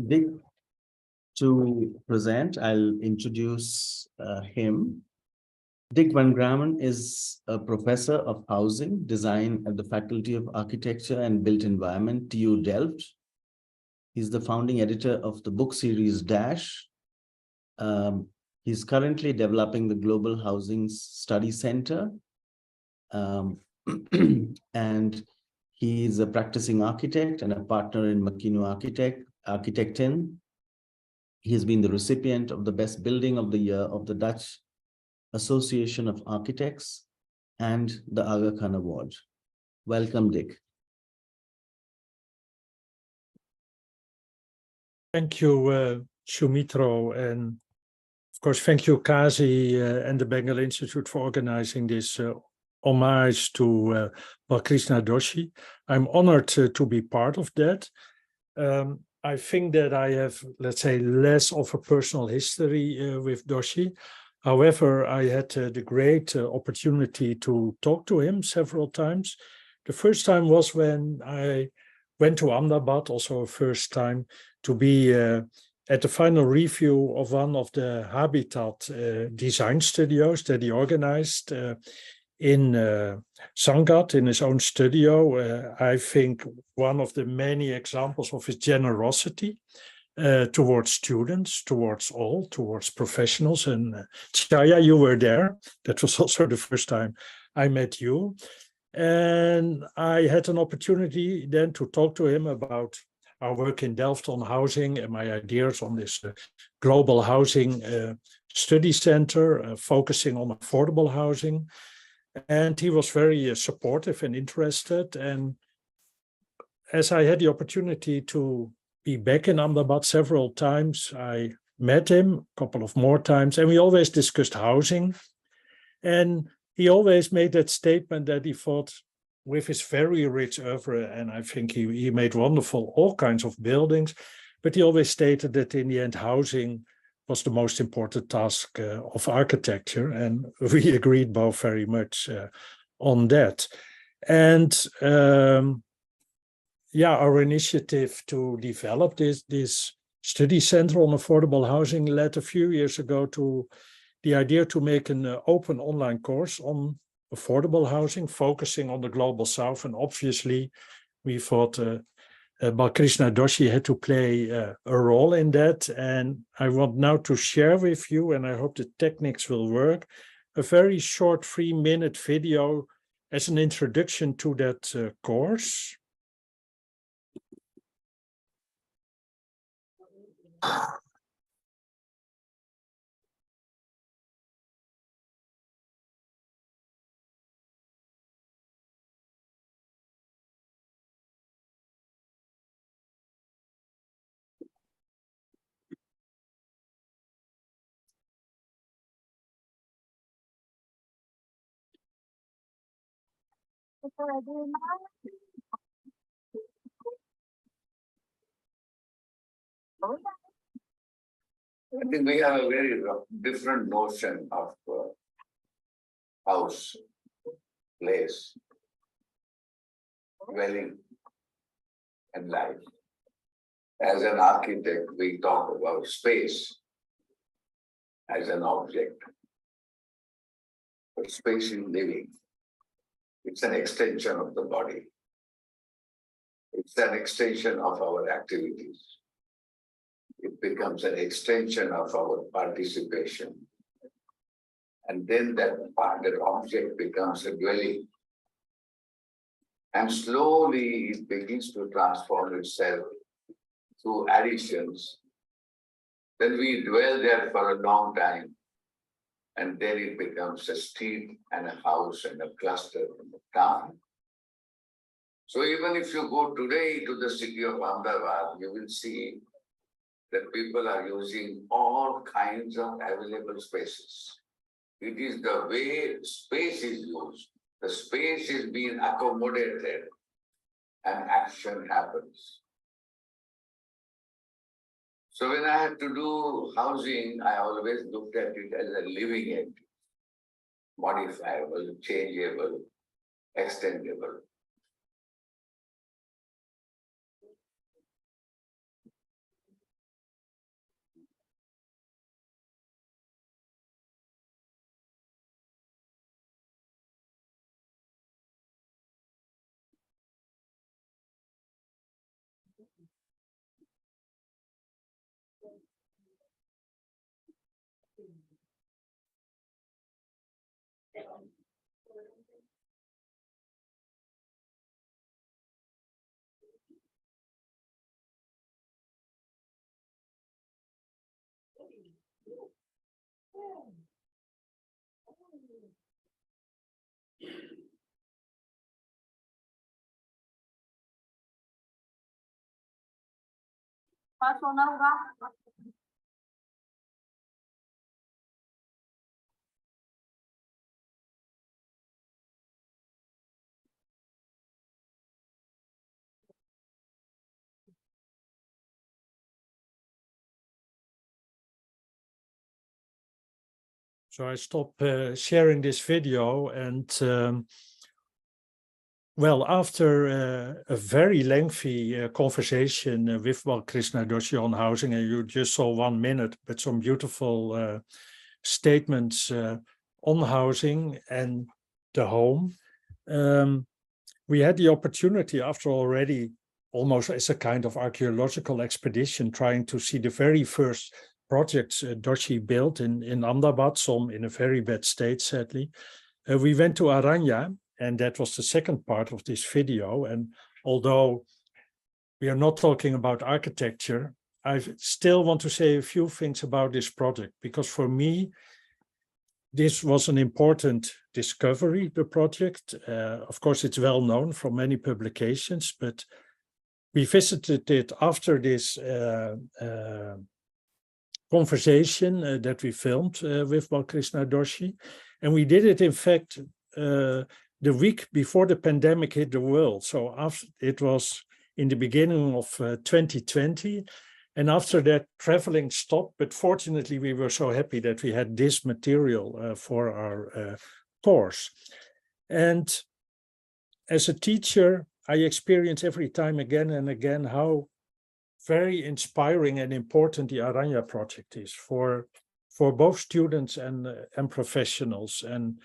Dick to present. I'll introduce him. Dick Van Gramen is a professor of housing design at the Faculty of Architecture and Built Environment, TU Delft. He's the founding editor of the book series Dash. He's currently developing the Global Housing Study Center. And he is a practicing architect and a partner in Makino Architecten. He has been the recipient of the Best Building of the Year of the Dutch Association of Architects and the Aga Khan Award. Welcome, Dick. Thank you, Sumitro, and of course, thank you, Kazi and the Bengal Institute for organizing this homage to Balkrishna Doshi. I'm honored to be part of that. I think that I have, let's say, less of a personal history with Doshi. However, I had the great opportunity to talk to him several times. The first time was when I went to Ahmedabad, also a first time, to be at the final review of one of the Habitat design studios that he organized in Sangat, in his own studio. I think one of the many examples of his generosity towards students, towards all, towards professionals. And Chaya, you were there. That was also the first time I met you. And I had an opportunity then to talk to him about our work in Delft on housing and my ideas on this global housing study center, focusing on affordable housing. And he was very supportive and interested. And as I had the opportunity to be back in Ahmedabad several times, I met him a couple of more times, and we always discussed housing. And he always made that statement that he thought, with his very rich oeuvre, and I think he made wonderful all kinds of buildings, but he always stated that in the end, housing was the most important task of architecture, and we agreed both very much on that. And our initiative to develop this study center on affordable housing led a few years ago to the idea to make an open online course on affordable housing, focusing on the global south. And obviously, we thought Balkrishna Doshi had to play a role in that. And I want now to share with you, and I hope the techniques will work, a very short 3-minute video as an introduction to that course. I think we have a very different notion of house, place, dwelling, and life. As an architect, we talk about space. as an object. But space is living. It's an extension of the body. It's an extension of our activities. It becomes an extension of our participation. And then that object becomes a dwelling. And slowly it begins to transform itself through additions. Then we dwell there for a long time. And then it becomes a street and a house and a cluster and a town. So even if you go today to the city of Ahmedabad, you will see that people are using all kinds of available spaces. It is the way space is used. The space is being accommodated and action happens. So when I had to do housing, I always looked at it as a living entity, modifiable, changeable, extendable. So I stop sharing this video and well, after a very lengthy conversation with Balkrishna Doshi on housing, and you just saw 1 minute, but some beautiful statements on housing and the home, we had the opportunity, after already almost as a kind of archaeological expedition, trying to see the very first projects Doshi built in Ahmedabad, some in a very bad state, sadly. We went to Aranya, and that was the second part of this video. And although we are not talking about architecture, I still want to say a few things about this project, because for me, this was an important discovery, the project. Of course, it's well known from many publications, but we visited it after this conversation that we filmed with Balkrishna Doshi. And we did it, in fact, the week before the pandemic hit the world. So after, it was in the beginning of 2020. And after that, traveling stopped. But fortunately, we were so happy that we had this material for our course. And as a teacher, I experience every time again and again how very inspiring and important the Aranya project is for both students and professionals. And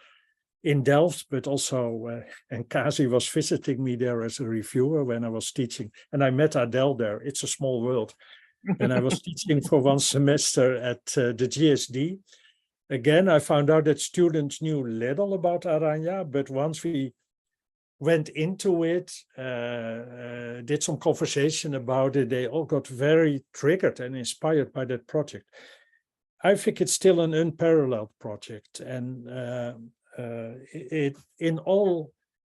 in Delft, but also, and Kazi was visiting me there as a reviewer when I was teaching. And I met Adele there. It's a small world. And I was teaching for 1 semester at the GSD. Again, I found out that students knew little about Aranya, but once we went into it, did some conversation about it, they all got very triggered and inspired by that project. I think it's still an unparalleled project, and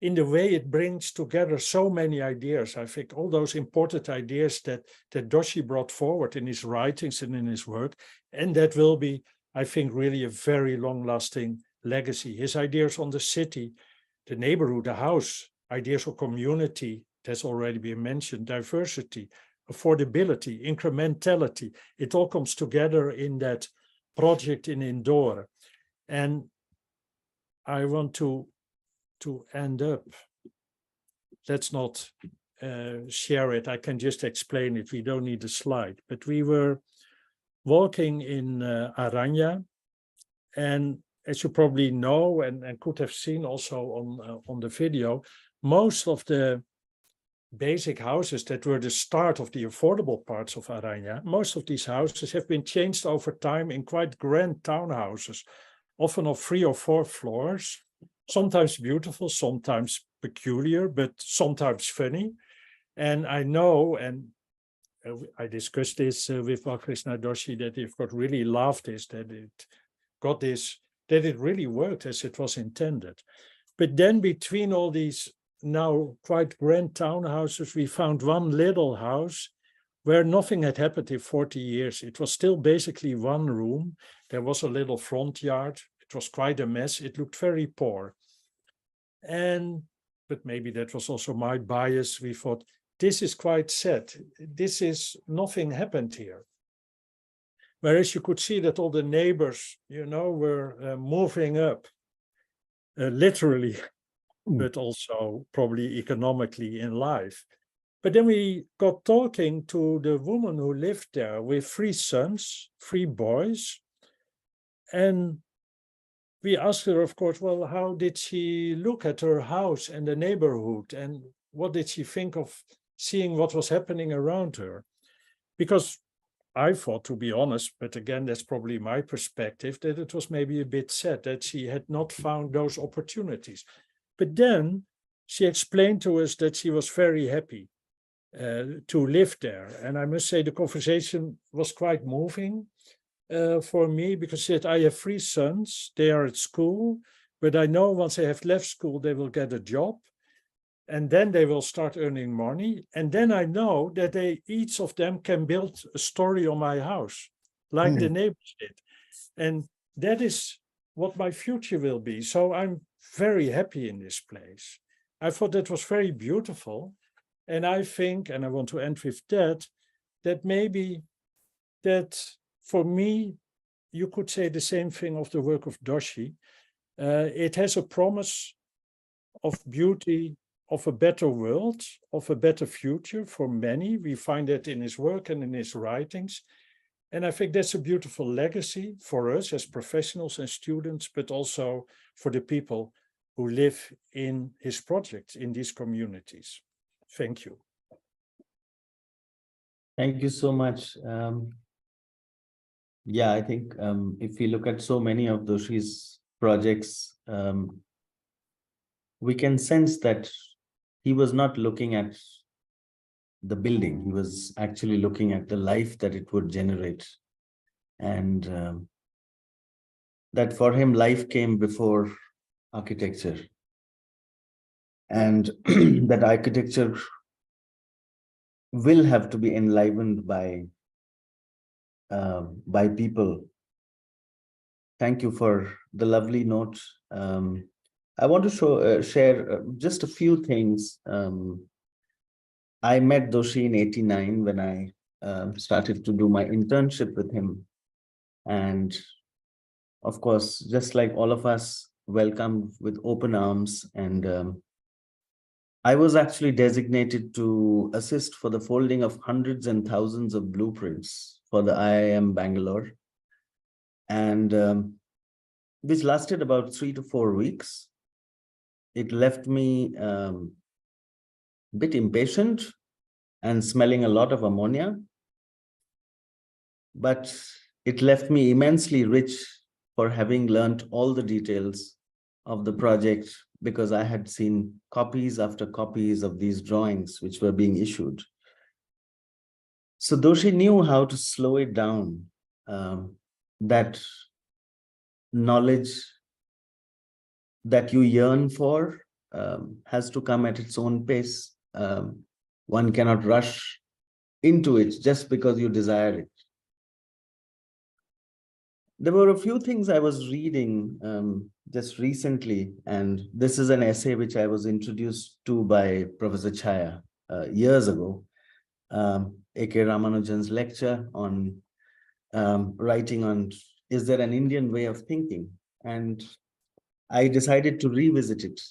in the way it brings together so many ideas. I think all those important ideas that Doshi brought forward in his writings and in his work, and that will be, I think, really a very long-lasting legacy. His ideas on the city, the neighborhood, the house, ideas of community, that's already been mentioned, diversity, affordability, incrementality, it all comes together in that project in Indore. And I want to end up, let's not share it, I can just explain it, we don't need a slide, but we were walking in Aranya, And as you probably know and could have seen also on the video, most of the basic houses that were the start of the affordable parts of Aranya, most of these houses have been changed over time in quite grand townhouses, often of 3 or 4 floors, sometimes beautiful, sometimes peculiar, but sometimes funny. And I know, and I discussed this with Balkrishna Doshi, that if God really loved this, that it really worked as it was intended. But then between all these now quite grand townhouses, we found one little house where nothing had happened in 40 years. It was still basically one room. There was a little front yard. It was quite a mess. It looked very poor. But maybe that was also my bias. We thought, this is quite sad. Nothing happened here. Whereas you could see that all the neighbors, were moving up, literally, but also probably economically in life. But then we got talking to the woman who lived there with 3 sons, 3 boys. And we asked her, of course, well, how did she look at her house and the neighborhood? And what did she think of seeing what was happening around her? Because I thought, to be honest, but again, that's probably my perspective, that it was maybe a bit sad that she had not found those opportunities. But then she explained to us that she was very happy to live there. And I must say the conversation was quite moving for me, because she said, I have 3 sons, they are at school, but I know once they have left school, they will get a job. And then they will start earning money. And then I know that each of them can build a story on my house, like the neighbors did. And that is what my future will be. So I'm very happy in this place. I thought that was very beautiful. And I think, and I want to end with that maybe that for me, you could say the same thing of the work of Doshi. It has a promise of beauty, of a better world, of a better future for many. We find that in his work and in his writings. And I think that's a beautiful legacy for us as professionals and students, but also for the people who live in his projects, in these communities. Thank you. Thank you so much. Yeah, I think if we look at so many of Doshi's projects, we can sense that he was not looking at the building. He was actually looking at the life that it would generate. And that for him, life came before architecture. And that architecture will have to be enlivened by people. Thank you for the lovely note. I want to share just a few things. I met Doshi in '89 when I started to do my internship with him. And of course, just like all of us, welcomed with open arms. And I was actually designated to assist for the folding of hundreds and thousands of blueprints for the IIM Bangalore. And this lasted about 3 to 4 weeks. It left me a bit impatient and smelling a lot of ammonia, but it left me immensely rich for having learned all the details of the project, because I had seen copies after copies of these drawings which were being issued. So Doshi knew how to slow it down. That knowledge that you yearn for has to come at its own pace. One cannot rush into it just because you desire it. There were a few things I was reading just recently, and this is an essay which I was introduced to by Professor Chaya years ago, A.K. Ramanujan's lecture on writing on, is there an Indian way of thinking? And I decided to revisit it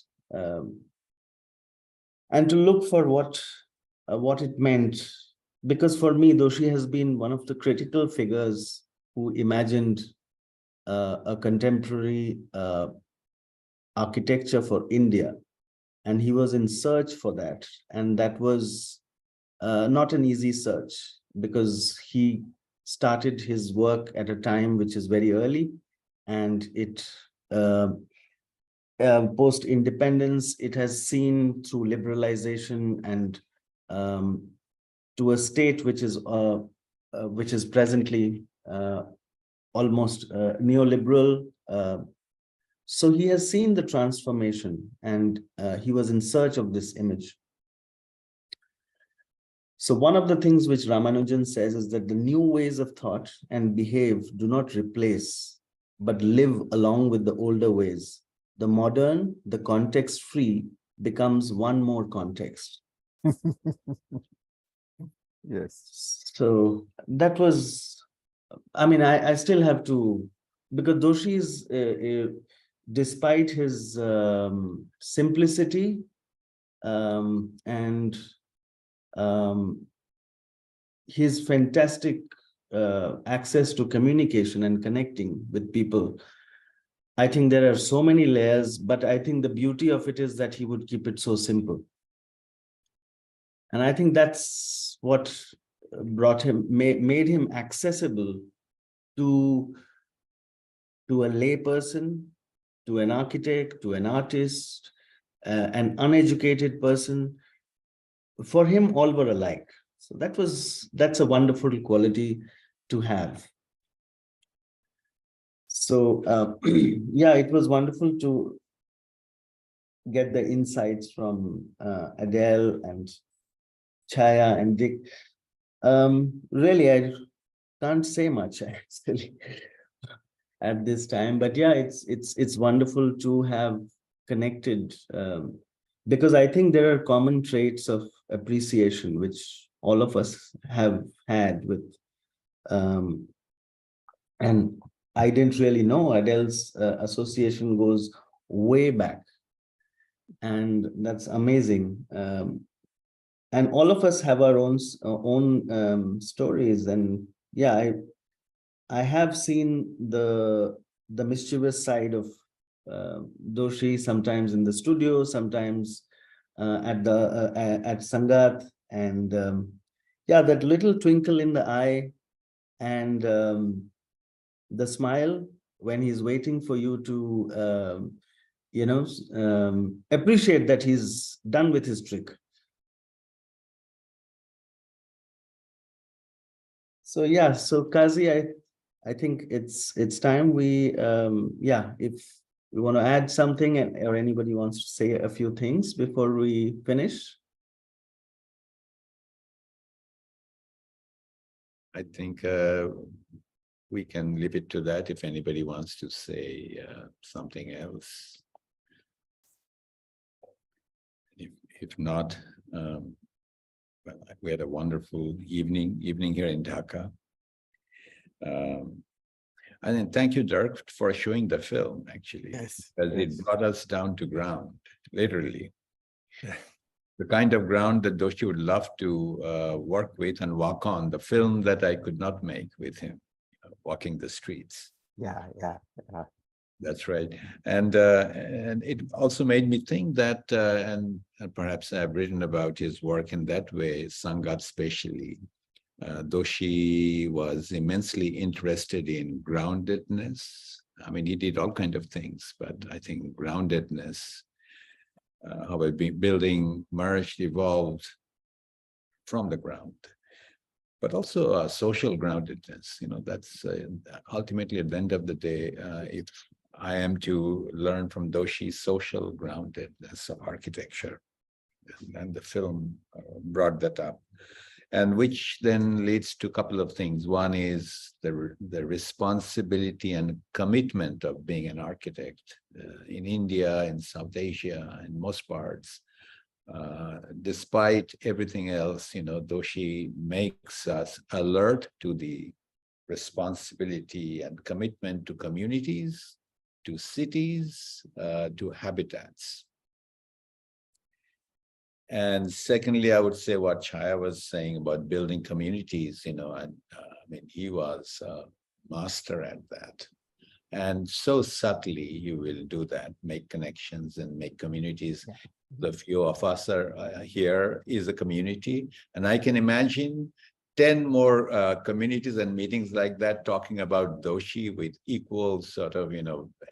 and to look for what it meant. Because for me, Doshi has been one of the critical figures who imagined a contemporary architecture for India. And he was in search for that. And that was not an easy search, because he started his work at a time which is very early, and it post-independence, it has seen through liberalization and to a state which is presently almost neoliberal. So he has seen the transformation, and he was in search of this image. So one of the things which Ramanujan says is that the new ways of thought and behave do not replace, but live along with the older ways. The modern, the context-free, becomes one more context. Yes. So that was, I mean, I still have to, because Doshi is, despite his simplicity and his fantastic access to communication and connecting with people, I think there are so many layers, but I think the beauty of it is that he would keep it so simple. And I think that's what brought him, made him accessible to a lay person, to an architect, to an artist, an uneducated person. For him, all were alike. So that's a wonderful quality to have. So yeah, it was wonderful to get the insights from Adele and Chaya and Dick. Really, I can't say much actually at this time, but yeah, it's wonderful to have connected, because I think there are common traits of appreciation which all of us have had with, and I didn't really know Adele's association goes way back, and that's amazing. And all of us have our own stories, and yeah, I have seen the mischievous side of Doshi, sometimes in the studio, sometimes at Sangat, and yeah, that little twinkle in the eye, and the smile when he's waiting for you to appreciate that he's done with his trick. So yeah, so Kazi, I think it's time we yeah, if we want to add something, or anybody wants to say a few things before we finish. I think we can leave it to that if anybody wants to say something else. If not, well, we had a wonderful evening here in Dhaka. And then thank you, Dirk, for showing the film, actually. Yes. Because it brought us down to ground, literally. The kind of ground that Doshi would love to work with and walk on, the film that I could not make with him, walking the streets. Yeah. That's right. And it also made me think that, and perhaps I've written about his work in that way, Sangat especially. Doshi was immensely interested in groundedness. I mean, he did all kinds of things, but I think groundedness, how a building merged, evolved from the ground, but also social groundedness. You know, that's ultimately at the end of the day, if I am to learn from Doshi's social groundedness of architecture, and the film brought that up. And which then leads to a couple of things. One is the responsibility and commitment of being an architect in India, in South Asia, in most parts. Despite everything else, you know, Doshi makes us alert to the responsibility and commitment to communities, to cities, to habitats. And secondly, I would say what Chaya was saying about building communities, you know, and I mean, he was a master at that. And so subtly you will do that, make connections and make communities. The few of us are here is a community, and I can imagine 10 more communities and meetings like that talking about Doshi with equal sort of,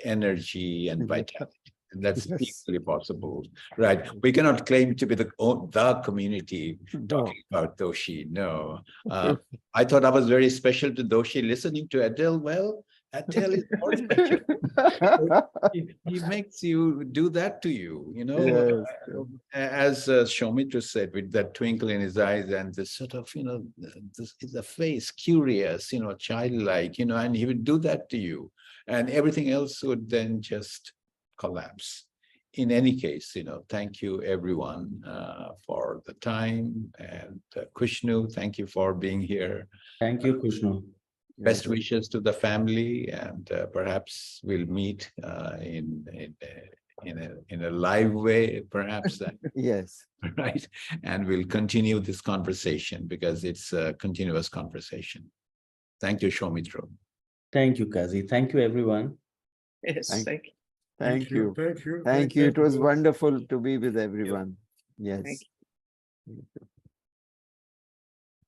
energy and vitality. And that's equally possible, right? We cannot claim to be the community talking about Doshi. No, I thought I was very special to Doshi listening to Adele. Well, Adele is more special. He makes you do that to you, as Soumitra said, with that twinkle in his eyes and this sort of, this is a face, curious, childlike, and he would do that to you, and everything else would then just collapse. In any case, thank you everyone for the time, and Kushnu, thank you for being here. Thank you, Kushnu. Best wishes to the family, and perhaps we'll meet in a live way, perhaps. Yes. Right, and we'll continue this conversation because it's a continuous conversation. Thank you, Soumitra. Thank you, Kazi. Thank you, everyone. Yes, thank you. Thank you. Thank you. Thank you. It was wonderful to be with everyone. Yes. Thank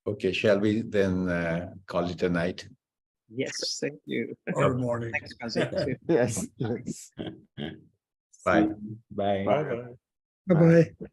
Okay, shall we then call it a night? Yes, thank you. Or morning. Thanks, Kazi. Yes. Yes. Bye. Bye. Bye-bye. Bye-bye.